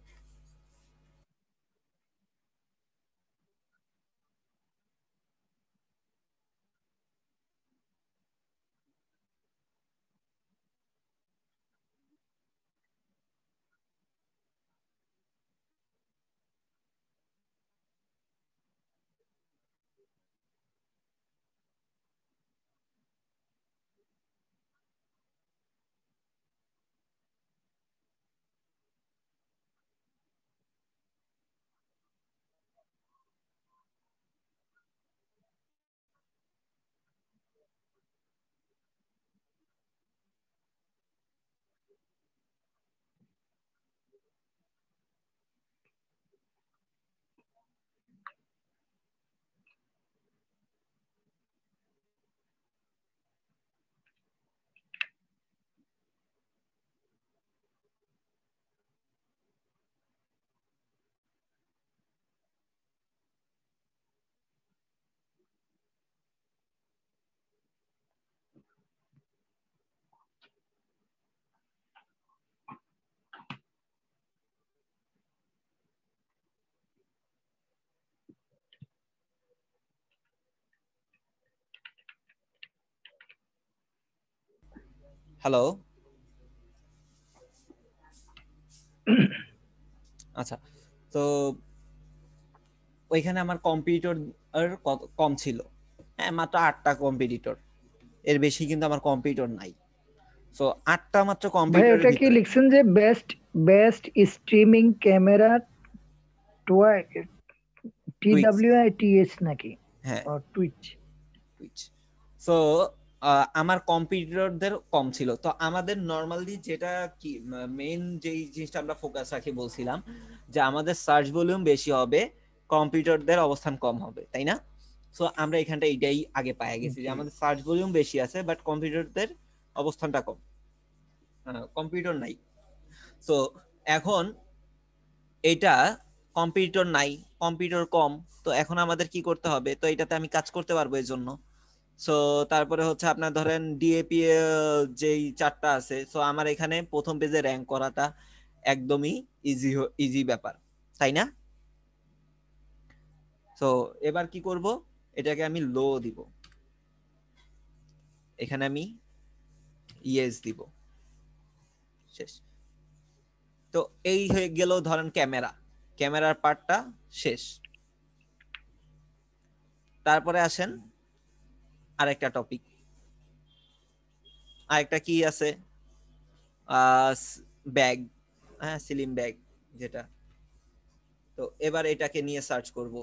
হ্যালো, আচ্ছা। তো ওইখানে আমার কম্পিটিটর কম ছিল, হ্যাঁ মাত্র 8টা কম্পিটিটর, এর বেশি কিন্তু আমার কম্পিটিটর নাই। সো 8টা মাত্র ভাই কম্পিটিটরের ওটা কি ভিতরে, লিখছেন যে best best streaming camera Twitch, TWITH নাকি হ্যাঁ টুইচ? টুইচ। সো আমার কম্পিটিটরদের কম ছিল। তো আমাদের নরমালি যেটা কি মেইন যেই জিনিসটা আমরা ফোকাস রাখি বলছিলাম যে আমাদের সার্চ ভলিউম বেশি হবে, কম্পিটিটরদের অবস্থান কম হবে, তাই না? সো আমরা এখানটা এইটাই আগে পায়ে গেছি যে আমাদের সার্চ ভলিউম বেশি আছে বাট কম্পিটিটরদের অবস্থানটা কম, কম্পিটিটর নাই। সো এখন এটা কম্পিটিটর নাই, কম্পিটিটর কম, তো এখন আমাদের কি করতে হবে? তো এটাতে আমি কাজ করতে পারবো এর জন্য। সো তারপরে হচ্ছে আপনার ধরেন ডিএপি যেই 4টা আছে, সো আমার এখানে প্রথম পেজে র্যাঙ্ক করাটা একদমই ইজি ব্যাপার, তাই না? সো এবার কি করব, এটাকে আমি লো দিব, এখানে আমি ইয়েস দিব, শেষ। তো এই হয়ে গেল ধরেন ক্যামেরার পার্টটা শেষ। তারপরে আসেন আরেকটা টপিক, আরেকটা কি আছে, ব্যাগ, হ্যাঁ সিলিম ব্যাগ যেটা। তো এবার এটাকে নিয়ে সার্চ করব।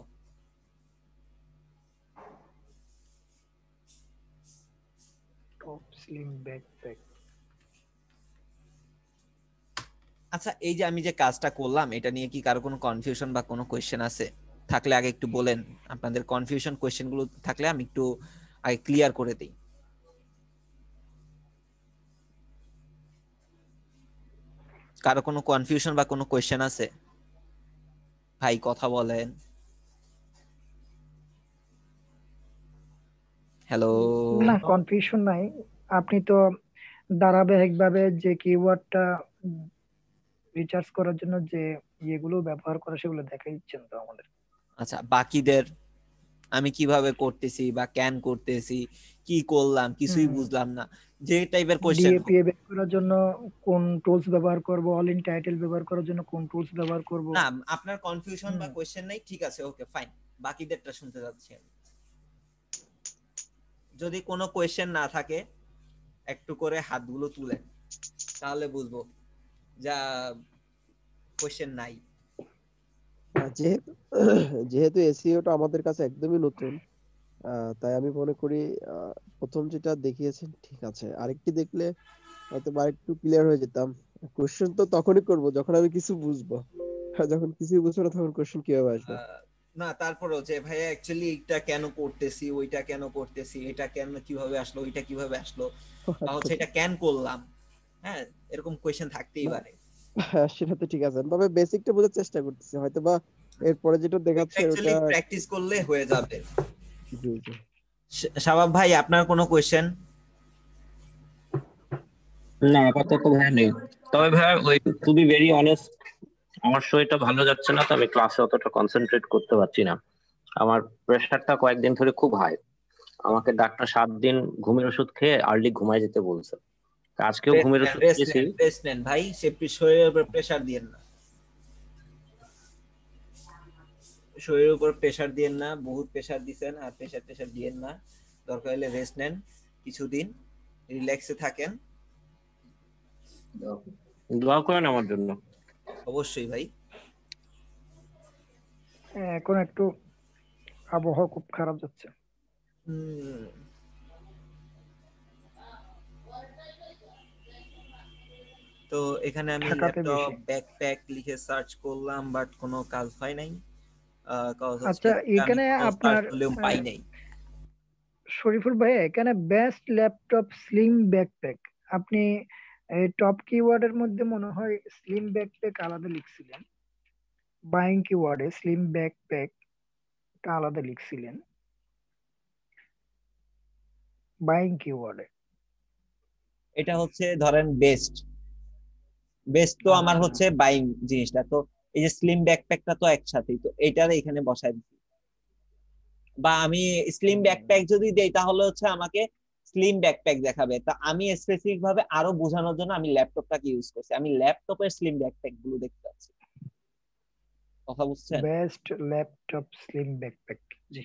Top slim backpack. আচ্ছা, এই যে আমি যে কাজটা করলাম এটা নিয়ে কি কারো কোনো কনফিউশন বা কোনো কোয়েশ্চেন আছে? থাকলে আগে একটু বলেন, আপনাদের কনফিউশন কোয়েশ্চেন গুলো থাকলে আমি একটু আগে ক্লিয়ার করে দিই। কারো কোনো কনফিউশন বা কোনো কোয়েশ্চেন আছে? ভাই কথা বলেন। হ্যালো। না, কনফিউশন নাই। আপনি তো ধারাবাহিকভাবে যে কিওয়ার্ডটা রিসার্চ করার জন্য যে ইয়েগুলো ব্যবহার করা সেগুলো দেখাই দিচ্ছেন তো আমাদের। আচ্ছা, বাকিদের আমি কিভাবে করতেছি বা ক্যান করতেছি, কি করলাম কিছুই বুঝলাম না, যে টাইপের কোয়েশ্চেন হোক। ডিএপিএ বের করার জন্য কোন টুলস ব্যবহার করব, অল ইন টাইটেল ব্যবহার করার জন্য কোন টুলস ব্যবহার করব। না, আপনার কনফিউশন বা কোয়েশ্চেন নাই, ঠিক আছে, ওকে ফাইন। বাকিদেরটা শুনতে যাচ্ছি আমি। যদি কোনো কোয়েশ্চেন না থাকে একটু করে হাতগুলো তুলেন, তাহলে বুঝবো যা কোশ্চেন নাই। যেহেতু যেহেতু এসইওটা আমাদের কাছে একদমই নতুন, তাই আমি মনে করি প্রথম যেটা দেখিয়েছেন ঠিক আছে, আরেকটি দেখলে হয়তো বা একটু ক্লিয়ার হয়ে যেতাম। কোশ্চেন তো তখনই করব যখন আমি কিছু বুঝবো, আর যখন কিছুই বুঝবো না তখন কোশ্চেন কিভাবে আসবে? না তারপরেও যে ভাইয়া অ্যাকচুয়ালি এটা কেন করতেছি, ওইটা কেন করতেছি, এটা কেন কিভাবে আসলো, ওইটা কিভাবে আসলো, বা আচ্ছা হচ্ছে আচ্ছা। এটা কেন করলাম, হ্যাঁ এরকম কোয়েশ্চেন থাকতেই না, পারে। হ্যাঁ সেটা তো ঠিক আছে, তবে বেসিকটা বোঝার চেষ্টা করতেছি, হয়তো বা এরপরে যেটা ওইটা দেখাচ্ছে ওটা। অ্যাকচুয়ালি প্র্যাকটিস করলে হয়ে যাবে। জি জি। শাবাব ভাই আপনার কোনো কোয়েশ্চেন? না আপাতত ভাই নেই। তবে ভাই ওই টু বি ভেরি অনেস্ট, আমার শরীরটা ভালো যাচ্ছে না, তো আমি ক্লাসে অতটা কনসেন্ট্রেট করতে পারছি না। আমার প্রেশারটা কয়েকদিন ধরে খুব হাই। আমাকে ডাক্তার 7 দিন ঘুমের ওষুধ খেয়ে আর্লি ঘুমায় যেতে বলছে। তো আজকেও রেস্ট ঘুমের নেন, ওষুধ রেস্ট খেয়েছি। নেন, রেস্ট নেন ভাই, সে শরীরের উপর প্রেসার দিয়েন না, শরীরের উপর প্রেসার দিয়েন না, বহুত প্রেসার দিছেন, আর প্রেসার টেসার দিয়েন না। দরকার হলে রেস্ট নেন, কিছুদিন রিল্যাক্সে থাকেন। দোয়া করেন আমার জন্য। অবশ্যই ভাই। এখন একটু আবহাওয়া খুব খারাপ যাচ্ছে। হুম, তো এখানে আমি ঢাকাতে ল্যাপটপ বেশি। ব্যাকপ্যাক লিখে সার্চ করলাম, বাট কোনো কাজ হয় নাই। কাজ হচ্ছে আচ্ছা, আমি এখানে কোনো সার্চ আপনার ভলিউম পাই নাই। শরীফুল ভাই, এখানে বেস্ট ল্যাপটপ স্লিম ব্যাকপ্যাক, আপনি এই টপ কিওয়ার্ডের মধ্যে মনে হয় স্লিম ব্যাকপ্যাক আলাদা লিখছিলেন, বাইং কিওয়ার্ডে স্লিম ব্যাকপ্যাক আলাদা লিখছিলেন, বাইং কিওয়ার্ডে। এটা হচ্ছে ধরেন বেস্ট, বেস্ট তো আমার আচ্ছা হচ্ছে বাইং জিনিসটা তো, এই যে স্লিম ব্যাকপ্যাকটা তো একসাথেই, তো এটার এখানে বসাই দিচ্ছি। বা আমি স্লিম ব্যাকপ্যাক যদি দেই তাহলে হচ্ছে আমাকে স্লিম ব্যাকপ্যাক দেখাবে, তা আমি স্পেসিফিক ভাবে আরো বোঝানোর জন্য আমি ল্যাপটপটাকে ইউজ করছি, আমি ল্যাপটপের স্লিম ব্যাকপ্যাক গুলো দেখতে পাচ্ছি। কথা বুঝছেন? Best laptop slim backpack. জি।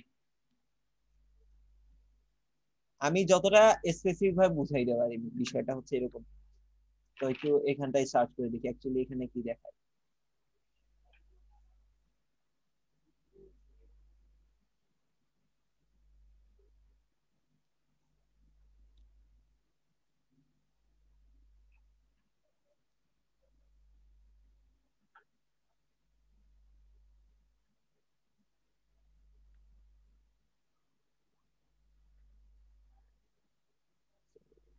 আমি যতটা স্পেসিফিক ভাবে বুঝাইতে পারি বিষয়টা হচ্ছে এরকম। তো একটু এখানটাই সার্চ করে দেখি অ্যাকচুয়ালি এখানে কি দেখায়।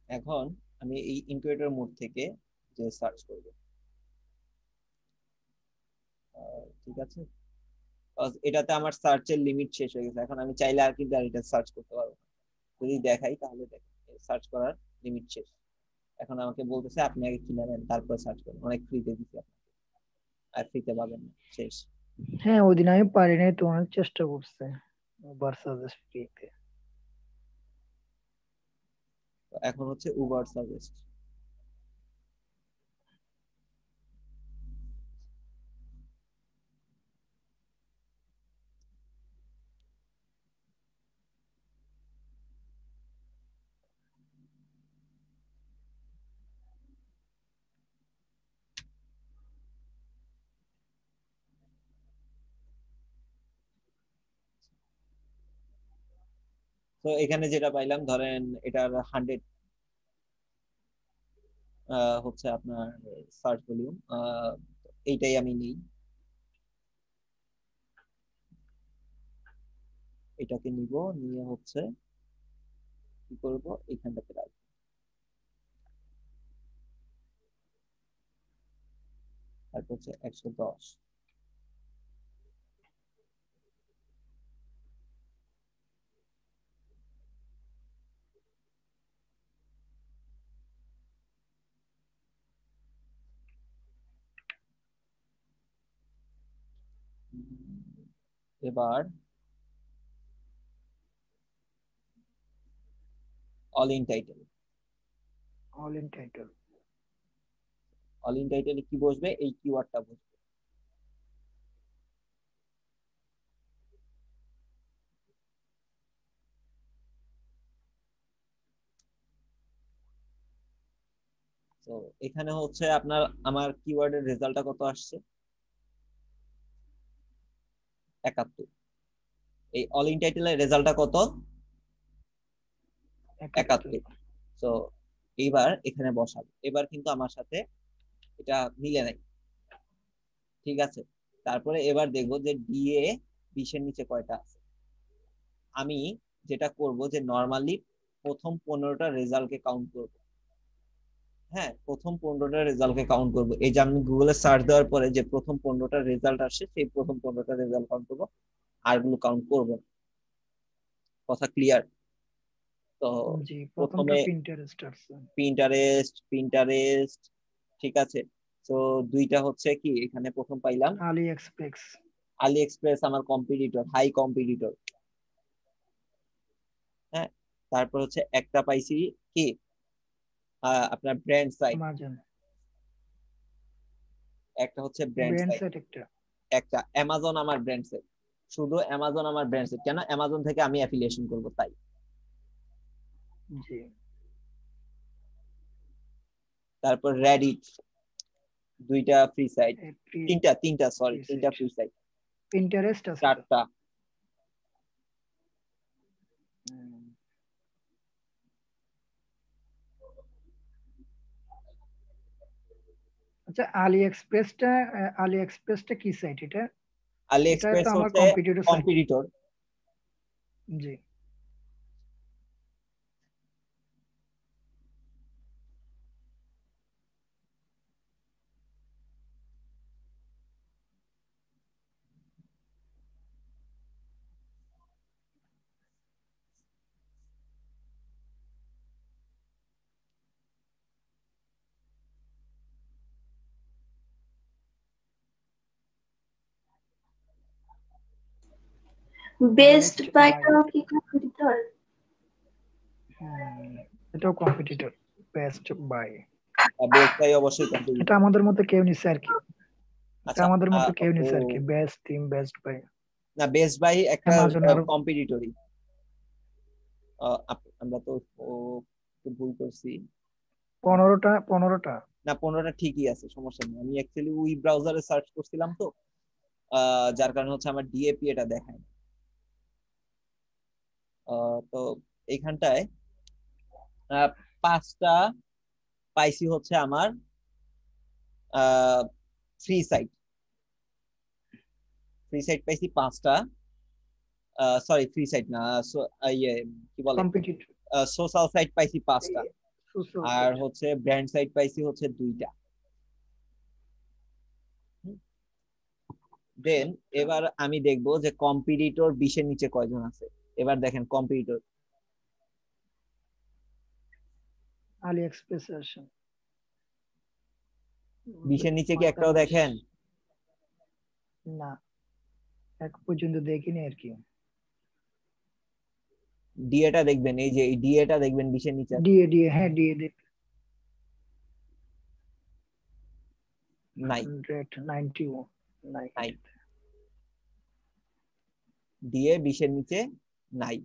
এখন আমি এই ইনকিউবেটর মোড থেকে যে সার্চ করব, ঠিক আছে, এটাতে আমার সার্চের লিমিট শেষ হয়ে গেছে, এখন আমি চাইলে আর কিন্তু আর এটা সার্চ করতে পারবো না। যদি দেখাই তাহলে দেখেন সার্চ করার লিমিট শেষ। এখন আমাকে বলতেছে আপনি আগে কিনে নেন তারপর সার্চ করুন, অনেক ফ্রিতে দিচ্ছি আপনাকে, আর ফ্রিতে পাবেন না, শেষ। হ্যাঁ, ওই দিন আমি পারি নাই তো, অনেক চেষ্টা করছে ভার্সাস ফ্রিতে। তো এখন হচ্ছে উবার সাজেস্ট। তো এখানে যেটা পাইলাম ধরেন এটার 100 হচ্ছে আপনার সার্চ ভলিউম, এইটাই আমি নিই, এটাকে নিব, নিয়ে হচ্ছে কি করব এখানটাতে রাখবো। তারপর হচ্ছে 110। এবার all in title, all in title. All in টাইটেলে কি বসবে, এই কিওয়ার্ডটা বসবে। তো এখানে হচ্ছে আপনার আমার কিওয়ার্ডের রেজাল্টটা কত আসছে, 71। এই অল ইন টাইটেলের রেজাল্টটা কত? 71। সো এইবার এখানে বসাবো। এবার কিন্তু আমার সাথে এটা মিলে নাই, ঠিক আছে। তারপরে এবার দেখবো যে ডিএ 20 এর নিচে কয়টা আছে। আমি যেটা করব যে নরমালি প্রথম 15টা রেজাল্টকে কাউন্ট করব। হ্যাঁ, প্রথম 15টা রেজাল্টকে কাউন্ট করব। এই যে আমি গুগলে সার্চ দেওয়ার পরে যে প্রথম 15টা রেজাল্ট আসে সেই প্রথম 15টা রেজাল্ট কাউন্ট করব, আরগুলো কাউন্ট করব না। কথা ক্লিয়ার? তো জি, প্রথমটা প্রথমে পিন্টারেস্ট আছে। পিন্টারেস্ট ঠিক আছে। তো দুইটা হচ্ছে কি এখানে প্রথম পাইলাম আলি এক্সপ্রেস। আলি এক্সপ্রেস আমার কম্পিটিটর, হাই কম্পিটিটর। হ্যাঁ, তারপর হচ্ছে একটা পাইছি কি আপনার ব্র্যান্ড সাইট, আমাজন। একটা হচ্ছে ব্র্যান্ড ব্র্যান্ড সাইট, সাইট একটা। একটা অ্যামাজন আমার ব্র্যান্ড সাইট। শুধু অ্যামাজন আমার ব্র্যান্ড সাইট কেন? অ্যামাজন থেকে আমি অ্যাফিলিয়েশন করব তাই। জি। তারপর রেডিট, দুইটা ফ্রি সাইট, তিনটা সরি, তিনটা ফ্রি সাইট। পিন্টারেস্ট আছে চারটা। আচ্ছা, আলি এক্সপ্রেসটা কি সাইট এটা? আলি এটা এক্সপ্রেস তো আমার হচ্ছে কম্পিটিটর সাইট। কম্পিটিটর। জি। বেস্ট বাইটাও কি কম্পিটিটর? এটাও competitor. Best Buy, Best Buy অবশ্যই কম্পিটিটর। এটা আমাদের মতো কেউ নিছে আর কি। আচ্ছা, আমাদের মতো কেউ নিছে আর কি। Best team, Best Buy. না, বেস্ট বাই একটা কম্পিটিটরই। আমরা তো ভুল করছি। 15টা না, 15টা ঠিকই আছে, সমস্যা নেই। আমি অ্যাকচুয়ালি ওই ব্রাউজারে সার্চ করছিলাম তো, যার কারণে হচ্ছে আমার ডিএপি এটা দেখায়। তো এইখানটায় 5টা পাইছি হচ্ছে আমার ফ্রি সাইট পাইছি 5টা। সরি, ফ্রি সাইট না, ইয়ে কি বলে, সোশ্যাল সাইট পাইছি 5টা, আর হচ্ছে ব্র্যান্ড সাইট পাইছি হচ্ছে 2টা। দেন এবার আমি দেখবো যে কম্পিটিটর 20 এর নিচে কয়জন আছে। এবার দেখেন কম্পিটিটর আলি এক্সপ্রেস আসে 20 এর নিচে কি একটাও দেখেন? না, এক পর্যন্ত দেখিনি আর কি। ডিএটা দেখবেন, এই যে এই ডিএটা দেখবেন 20 এর নিচে। ডিএ হ্যাঁ, ডিএ দেখ নাই, 91 নাই। ডিএ 20 এর নিচে নাই।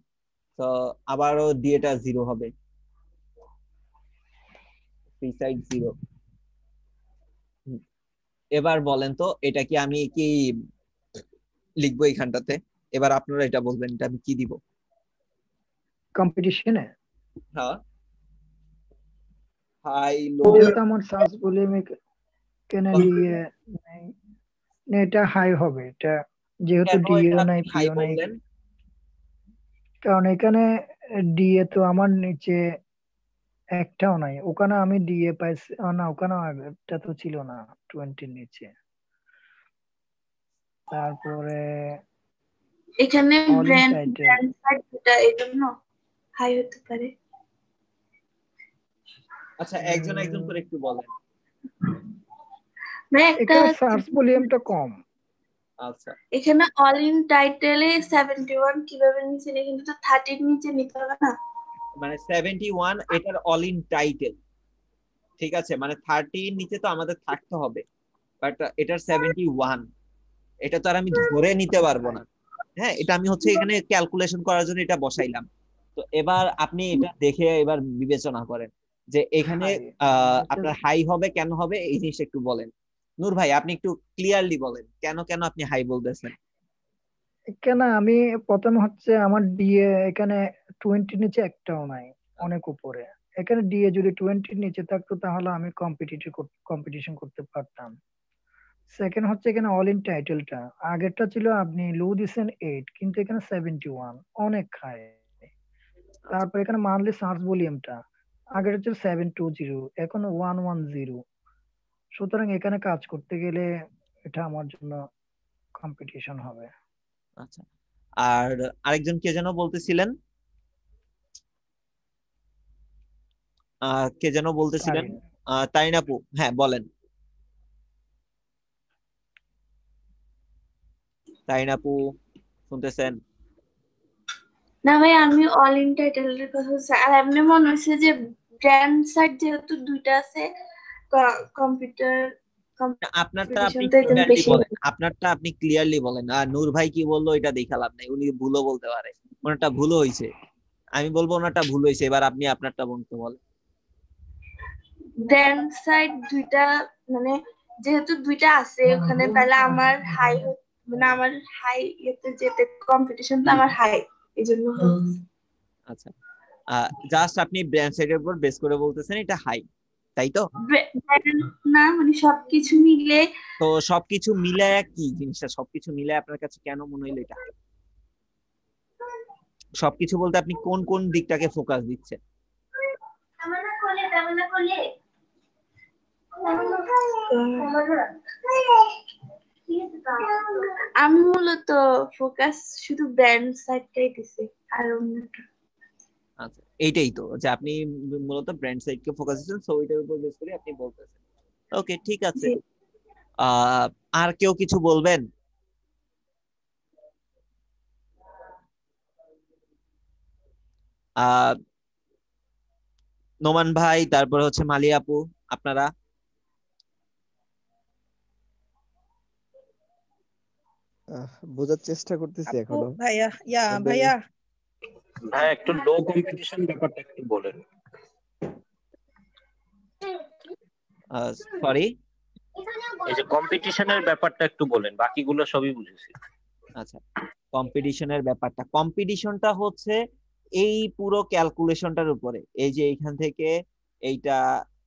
তো আবারও ডিএটা 0 হবে, ফ্রি সাইট 0। এবার বলেন তো এটা কি আমি কি লিখবো এখানটাতে? এবার আপনারা এটা বলবেন, এটা আমি কি দিব কম্পিটিশনে? হ্যাঁ, হাই লো। যেটা আমার সার্চ ভলিউমে কেন ডিএ নাই, এটা হাই হবে। এটা যেহেতু ডিএও নাই, পিও নাই, কারণ এখানে ডিএ তো আমার নিচে একটাও নাই। ওখানে আমি ডিএ পাইছি না, ওখানে এটা তো ছিল না 20 নিচে। তারপরে এখানে ব্র্যান্ড সাইট যেটা, এজন্য হাই হতে পারে। আচ্ছা, একজন করে একটু বলেন। এখানে সার্চ ভলিউমটা কম। আচ্ছা, এখানে অল ইন টাইটেলে 71 কিভাবে নিচে, কিন্তু তো 30 এর নিচে নিতে হবে না? মানে 71 এটার অল ইন টাইটেল, ঠিক আছে, মানে 30 এর নিচে তো আমাদের থাকতে হবে, বাট এটার 71 এটা তো আর আমি ধরে নিতে পারবো না। হ্যাঁ, এটা আমি হচ্ছে এখানে ক্যালকুলেশন করার জন্য এটা বসাইলাম। তো এবার আপনি এটা দেখে এবার বিবেচনা করেন যে এখানে আপনার হাই হবে কেন হবে, এই জিনিসটা একটু বলেন। নূর ভাই, আপনি একটু ক্লিয়ারলি বলেন কেন আপনি হাই বলতেছেন। কেন আমি প্রথম হচ্ছে আমার ডিএ এখানে 20 নিচে একটাও নাই, অনেক উপরে। এখানে ডিএ যদি 20 নিচে থাকতো তাহলে আমি কম্পিটিশন করতে পারতাম। সেকেন্ড হচ্ছে এখানে অল ইন টাইটেলটা, আগেরটা ছিল আপনি লো দিছেন 8 কিন্তু এখানে 71, অনেক হাই। তারপর এখানে মান্থলি সার্চ ভলিউমটা আগের ছিল 720, এখন 110। সুতরাং এখানে কাজ করতে গেলে এটা আমার জন্য কম্পিটিশন হবে। আচ্ছা, আর আরেকজন কে যেন বলতেছিলেন, কে যেন বলতেছিলেন? তারিন। তারিন আপু, হ্যাঁ বলেন। তারিন আপু শুনতেছেন? না ভাই, আমি অল ইন টাইটেলের কথা বলছি। আর এমনি মনে হচ্ছে যে ব্র্যান্ড সাইট যেহেতু দুইটা আছে, কম্পিউটার আপনারটা আপনি কম্পিটিশন তো এখানে ক্লিয়ারলি বেশি। বলেন, আপনারটা আপনি ক্লিয়ারলি বলেন। আর নূর ভাই কি বললো এটা দেখা লাভ নাই, উনি ভুলও বলতে পারে, ওনারটা ভুল হয়েছে। আমি বলবো ওনারটা ভুল হয়েছে, এবার আপনি আপনারটা বলতে বলেন। ব্র্যান্ড সাইট দুইটা, মানে যেহেতু দুইটা আছে ওখানে, তাহলে আমার হাই, মানে আমার হাই ইয়েতে যেতে কম্পিটিশন তো আমার হাই, এই জন্য। আচ্ছা, জাস্ট আপনি ব্র্যান্ড সাইডের উপর বেস করে বলতেছেন এটা হাই, তাই তো? না, মানে সবকিছু মিলে। তো সবকিছু মিলায় কি জিনিসটা, সবকিছু মিলায় আপনার কাছে কেন মনে হইলো এটা high? সবকিছু বলতে আপনি কোন কোন দিকটাকে ফোকাস দিচ্ছেন? আমি মূলত ফোকাস শুধু ব্র্যান্ড সাইডটাই দিছি, আর অন্যটা। আচ্ছা, এইটাই তো যে আপনি মূলত ব্র্যান্ড সাইডকে ফোকাস দিচ্ছেন, সো এটার উপর বেস করে আপনি বলতেছেন। ওকে, ঠিক আছে। জি। আর কেউ কিছু বলবেন? নোমান ভাই, তারপর হচ্ছে মালি আপু, আপনারা? বোঝার চেষ্টা করতেছি আপু, এখনো। ভাইয়া, তবে ভাইয়া, ভাই একটু লো কম্পিটিশন ব্যাপারটা একটু বলেন। সরি, এই যে কম্পিটিশনের ব্যাপারটা একটু বলেন, বাকিগুলো সবই বুঝেছি। আচ্ছা, কম্পিটিশনের ব্যাপারটা, কম্পিটিশনটা হচ্ছে এই পুরো ক্যালকুলেশনটার উপরে, এই যে এইখান থেকে এইটা,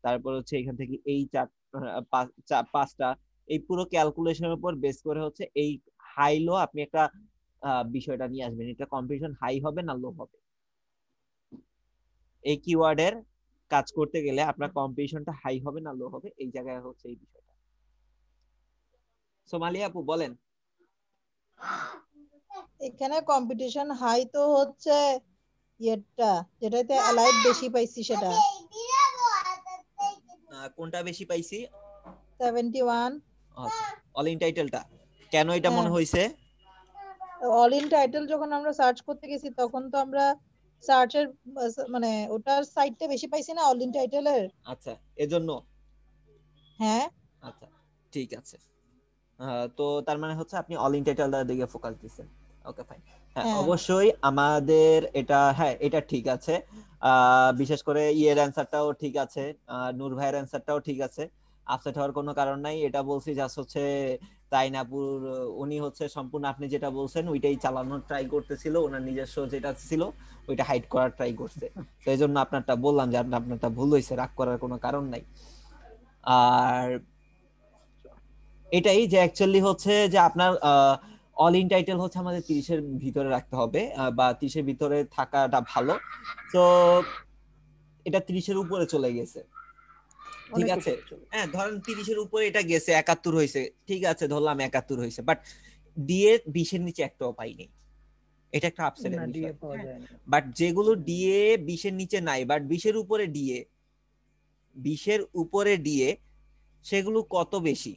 তারপর হচ্ছে এখান থেকে এই পাঁচটা, এই পুরো ক্যালকুলেশনের উপর বেস করে হচ্ছে এই হাই লো আপনি একটা বিষয়টা নিয়ে আসবেন, এটা কম্পিটিশন হাই হবে না লো হবে। এই কিওয়ার্ডের কাজ করতে গেলে আপনার কম্পিটিশনটা হাই হবে না লো হবে, এই জায়গায় হচ্ছে এই বিষয়টা। সোমালি আপু বলেন। এখানে কম্পিটিশন হাই তো হচ্ছে ইয়েটা, যেটাতে অ্যালাইড বেশি পাইছি সেটা কোনটা বেশি পাইছি? 71। আচ্ছা, অল ইন টাইটেলটা কেন এটা মনে হইছে? অল ইন টাইটেল যখন আমরা সার্চ করতে গেছি তখন তো আমরা সার্চের মানে ওটার সাইটটা বেশি পাইছি না অল ইন টাইটেলের। আচ্ছা, এজন্য। হ্যাঁ, আচ্ছা, ঠিক আছে। তো তার মানে হচ্ছে আপনি অল ইন টাইটেলটার দিকে ফোকাস দিচ্ছেন। ওকে, ফাইন। হ্যাঁ, হ্যাঁ। অবশ্যই আমাদের এটা, হ্যাঁ এটা ঠিক আছে। বিশেষ করে ইয়ের অ্যান্সারটাও ঠিক আছে, নূর ভাইয়ের অ্যান্সারটাও ঠিক আছে, আপসেট হওয়ার কোনো কারণ নাই। এটা বলছি জাস্ট হচ্ছে তাইনাপুর, উনি হচ্ছে সম্পূর্ণ আপনি যেটা বলছেন ওইটাই চালানোর ট্রাই করতেছিল, ওনার নিজস্ব যেটা ছিল ওইটা হাইড করার ট্রাই করছে, তো এই জন্য আপনারটা বললাম যে আপনারটা ভুল হয়েছে, রাগ করার কোনো কারণ নাই। আর এটাই যে অ্যাকচুয়ালি হচ্ছে যে আপনার অল ইন টাইটেল হচ্ছে আমাদের 30-এর ভিতরে রাখতে হবে, বা 30-এর ভিতরে থাকাটা ভালো। তো এটা 30-এর উপরে চলে গেছে, ঠিক আছে। হ্যাঁ, ধরেন 30-এর উপরে এটা গেছে, 71 হয়েছে, ঠিক আছে, ধরলাম 71 হয়েছে, বাট ডিএ 20-এর নিচে একটাও পাইনি, এটা একটা আপসেটের বিষয়। বাট যেগুলো ডিএ 20-এর নিচে নাই বাট 20-এর উপরে ডিএ, 20-এর উপরে ডিএ, সেগুলো কত বেশি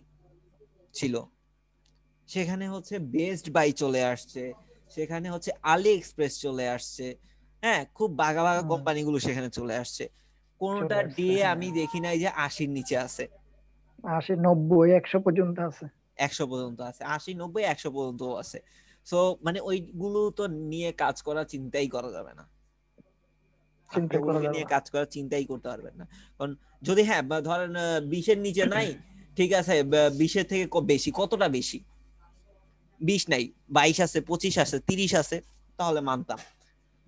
ছিল, সেখানে হচ্ছে বেস্ট বাই চলে আসছে, সেখানে হচ্ছে আলি এক্সপ্রেস চলে আসছে, হ্যাঁ, খুব বাঘা বাঘা কোম্পানিগুলো সেখানে চলে আসছে। কোনটা ডিএ আমি দেখি নাই যে 80-এর নিচে আছে। 80, 90, 100 পর্যন্ত আছে, 100 পর্যন্ত আছে, 80, 90, 100 পর্যন্ত আছে। সো মানে ওইগুলো তো নিয়ে কাজ করা চিন্তাই করা যাবে না, নিয়ে কাজ করার চিন্তাই করতে পারবেন না। কারণ যদি হ্যাঁ ধরেন 20-এর নিচে নাই, ঠিক আছে, 20-এর থেকে বেশি, কতটা বেশি? 20 নাই, 22 আছে, 25 আছে, 30 আছে, তাহলে মানতাম।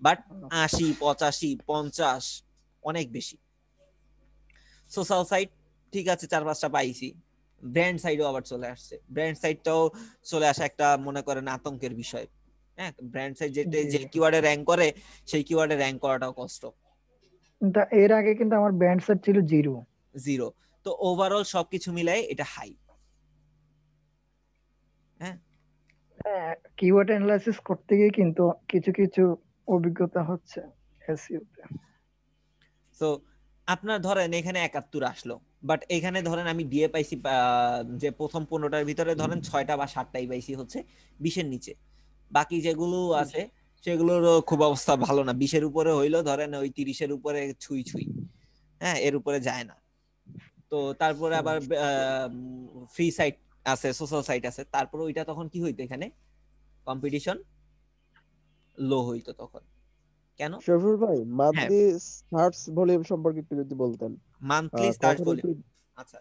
বাট 80, 85, 50 অনেক বেশি। সোশ্যাল সাইট ঠিক আছে 4-5টা পাইছি, ব্র্যান্ড সাইডও আবার চলে আসছে। ব্র্যান্ড সাইটটাও চলে আসা একটা মনে করেন আতঙ্কের বিষয়। হ্যাঁ, ব্র্যান্ড সাইট যেটা যে কিওয়ার্ডে র্যাঙ্ক করে সেই কিওয়ার্ডে র্যাঙ্ক করাটাও কষ্ট। এর আগে কিন্তু আমার ব্যান্ড সেট ছিল 0। তো ওভারঅল সবকিছু মিলাই এটা হাই। হ্যাঁ, কিওয়ার্ড অ্যানালাইসিস করতে গিয়ে কিন্তু কিছু কিছু অভিজ্ঞতা হচ্ছে এসইও তে। সো আপনার ধরেন এখানে 71 আসলো, বাট এখানে ধরেন আমি দিয়ে পাইছি যে প্রথম 15টার ভিতরে ধরেন 6টা বা 7টাই পাইছি হচ্ছে 20-এর নিচে। বাকি যেগুলো আছে সেগুলোর খুব অবস্থা ভালো না। 20-এর উপরে হইলো ধরেন ওই 30-এর উপরে ছুঁই ছুঁই, হ্যাঁ, এর উপরে যায় না। তো তারপরে আবার ফ্রি সাইট আছে, সোশ্যাল সাইট আছে, তারপরে ওইটা তখন কি হইতো, এখানে কম্পিটিশন লো হইতো তখন। কেন? শরীফুল ভাই, মান্থলি সার্চ ভলিউম সম্পর্কে একটু যদি বলতেন। মান্থলি সার্চ ভলিউম, আচ্ছা,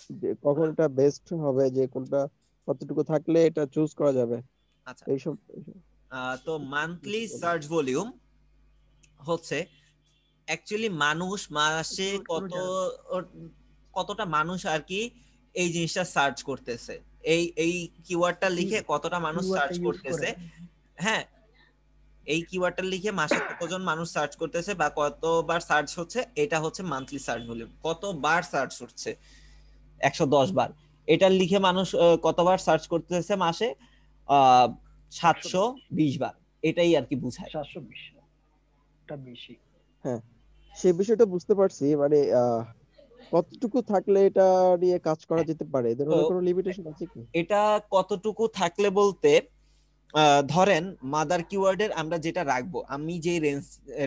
কখন এটা বেস্ট হবে, যে কোনটা কতটুকু থাকলে এটা চুজ করা যাবে, আচ্ছা। এইসব। তো মান্থলি সার্চ ভলিউম হচ্ছে অ্যাকচুয়ালি মানুষ মাসে কতটা মানুষ আর কি এই জিনিসটা সার্চ করতেছে, এই কিওয়ার্ডটা লিখে কতটা মানুষ সার্চ করতেছে। হ্যাঁ, এই কিওয়ার্ডটা লিখে মাসে কতজন মানুষ সার্চ করতেছে বা কতবার সার্চ হচ্ছে, এটা হচ্ছে মান্থলি সার্চ ভলিউম। কতবার সার্চ হচ্ছে, 110 বার। এটা লিখে মানুষ কতবার সার্চ করতেছে মাসে, 720 বার। এটাই আর কি বুঝায়। 720 টা বেশি। হ্যাঁ, সেই বিষয়টা বুঝতে পারছি। মানে কতটুকু থাকলে এটা নিয়ে কাজ করা যেতে পারে, এদের কোনো লিমিটেশন আছে কি? এটা কতটুকু থাকলে বলতে ধরেন মাদার কিওয়ার্ডের আমরা যেটা রাখবো, আমি যে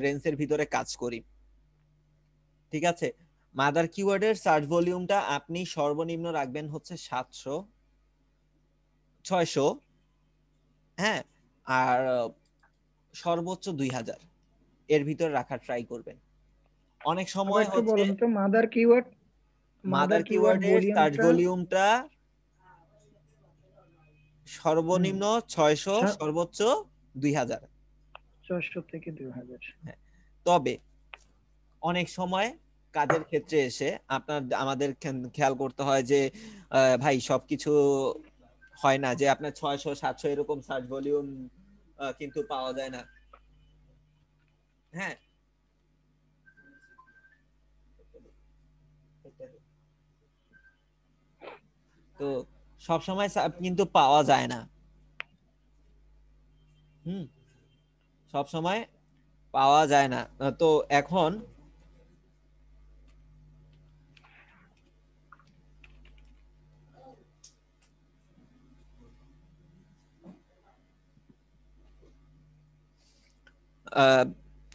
রেঞ্জের ভিতরে কাজ করি, ঠিক আছে, মাদার কিওয়ার্ডের সার্চ ভলিউমটা আপনি সর্বনিম্ন রাখবেন হচ্ছে 700, 600, হ্যাঁ, আর সর্বোচ্চ 2000 এর ভিতরে রাখার ট্রাই করবেন। অনেক সময় হচ্ছে বলুন তো মাদার কিওয়ার্ডের সার্চ ভলিউমটা সর্বনিম্ন 600, সর্বোচ্চ 2000। 600 থেকে 2000। তবে অনেক সময় কাজের ক্ষেত্রে এসে আমাদের খেয়াল করতে হয় যে ভাই সবকিছু হয় না, যে আপনার 600, 700 এরকম সার্চ ভলিউম কিন্তু পাওয়া যায় না। হ্যাঁ, তো সবসময় কিন্তু পাওয়া যায় না। সব সময় পাওয়া যায় না। তো এখন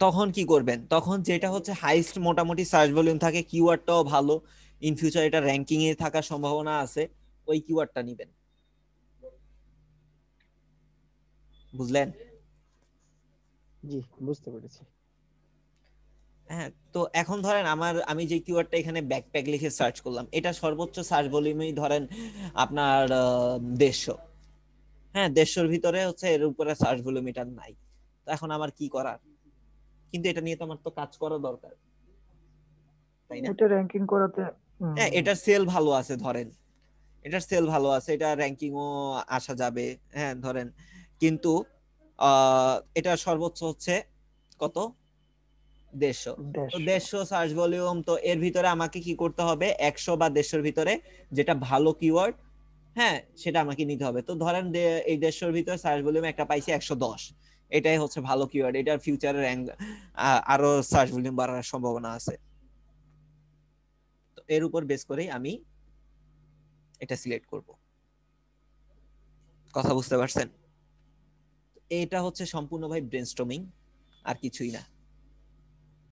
তখন কি করবেন, তখন যেটা হচ্ছে হাইস্ট মোটামুটি সার্চ ভলিউম থাকে, কিওয়ার্ডটাও ভালো, ইন ফিউচার এটা র‍্যাঙ্কিং এ থাকার সম্ভাবনা আছে, ওই কিওয়ার্ডটা নেবেন। বুঝলেন? জি, বুঝতে পেরেছি। হ্যাঁ, তো এখন ধরেন আমি যে কিওয়ার্ডটা এখানে ব্যাকপ্যাক লিখে সার্চ করলাম, এটা সর্বোচ্চ সার্চ ভলিউমেই ধরেন আপনার 150। হ্যাঁ, 150-র ভিতরে হচ্ছে, এর উপরে সার্চ ভলিউম এটা নাই। তো এখন আমার কি করার? কিন্তু এটা নিয়ে তো আমার তো কাজ করা দরকার, তাই না? এটা র‍্যাঙ্কিং করাতে হ্যাঁ, এটার সেল ভালো আছে, ধরেন এটার সেল ভালো আছে, এটা র‍্যাঙ্কিংও আসা যাবে। হ্যাঁ, ধরেন, কিন্তু এটা সর্বোচ্চ হচ্ছে কত, 150। তো 150 সার্চ ভলিউম, তো এর ভিতরে আমাকে কি করতে হবে, 100 বা 150-র ভিতরে যেটা ভালো কিওয়ার্ড, হ্যাঁ, সেটা আমাকে নিতে হবে। তো ধরেন এই 150-র ভিতরে সার্চ ভলিউম একটা পাইছি 110, এটাই হচ্ছে ভালো কিওয়ার্ড, এটার ফিউচারে র‍্যাঙ্ক আরো সার্চ ভলিউম বাড়ার সম্ভাবনা আছে। তো এর উপর বেস করেই আমি এটা সিলেক্ট করব। কথা বুঝতে পারছেন? এটা হচ্ছে সম্পূর্ণ ভাই ব্রেনস্টর্মিং, আর কিছুই না।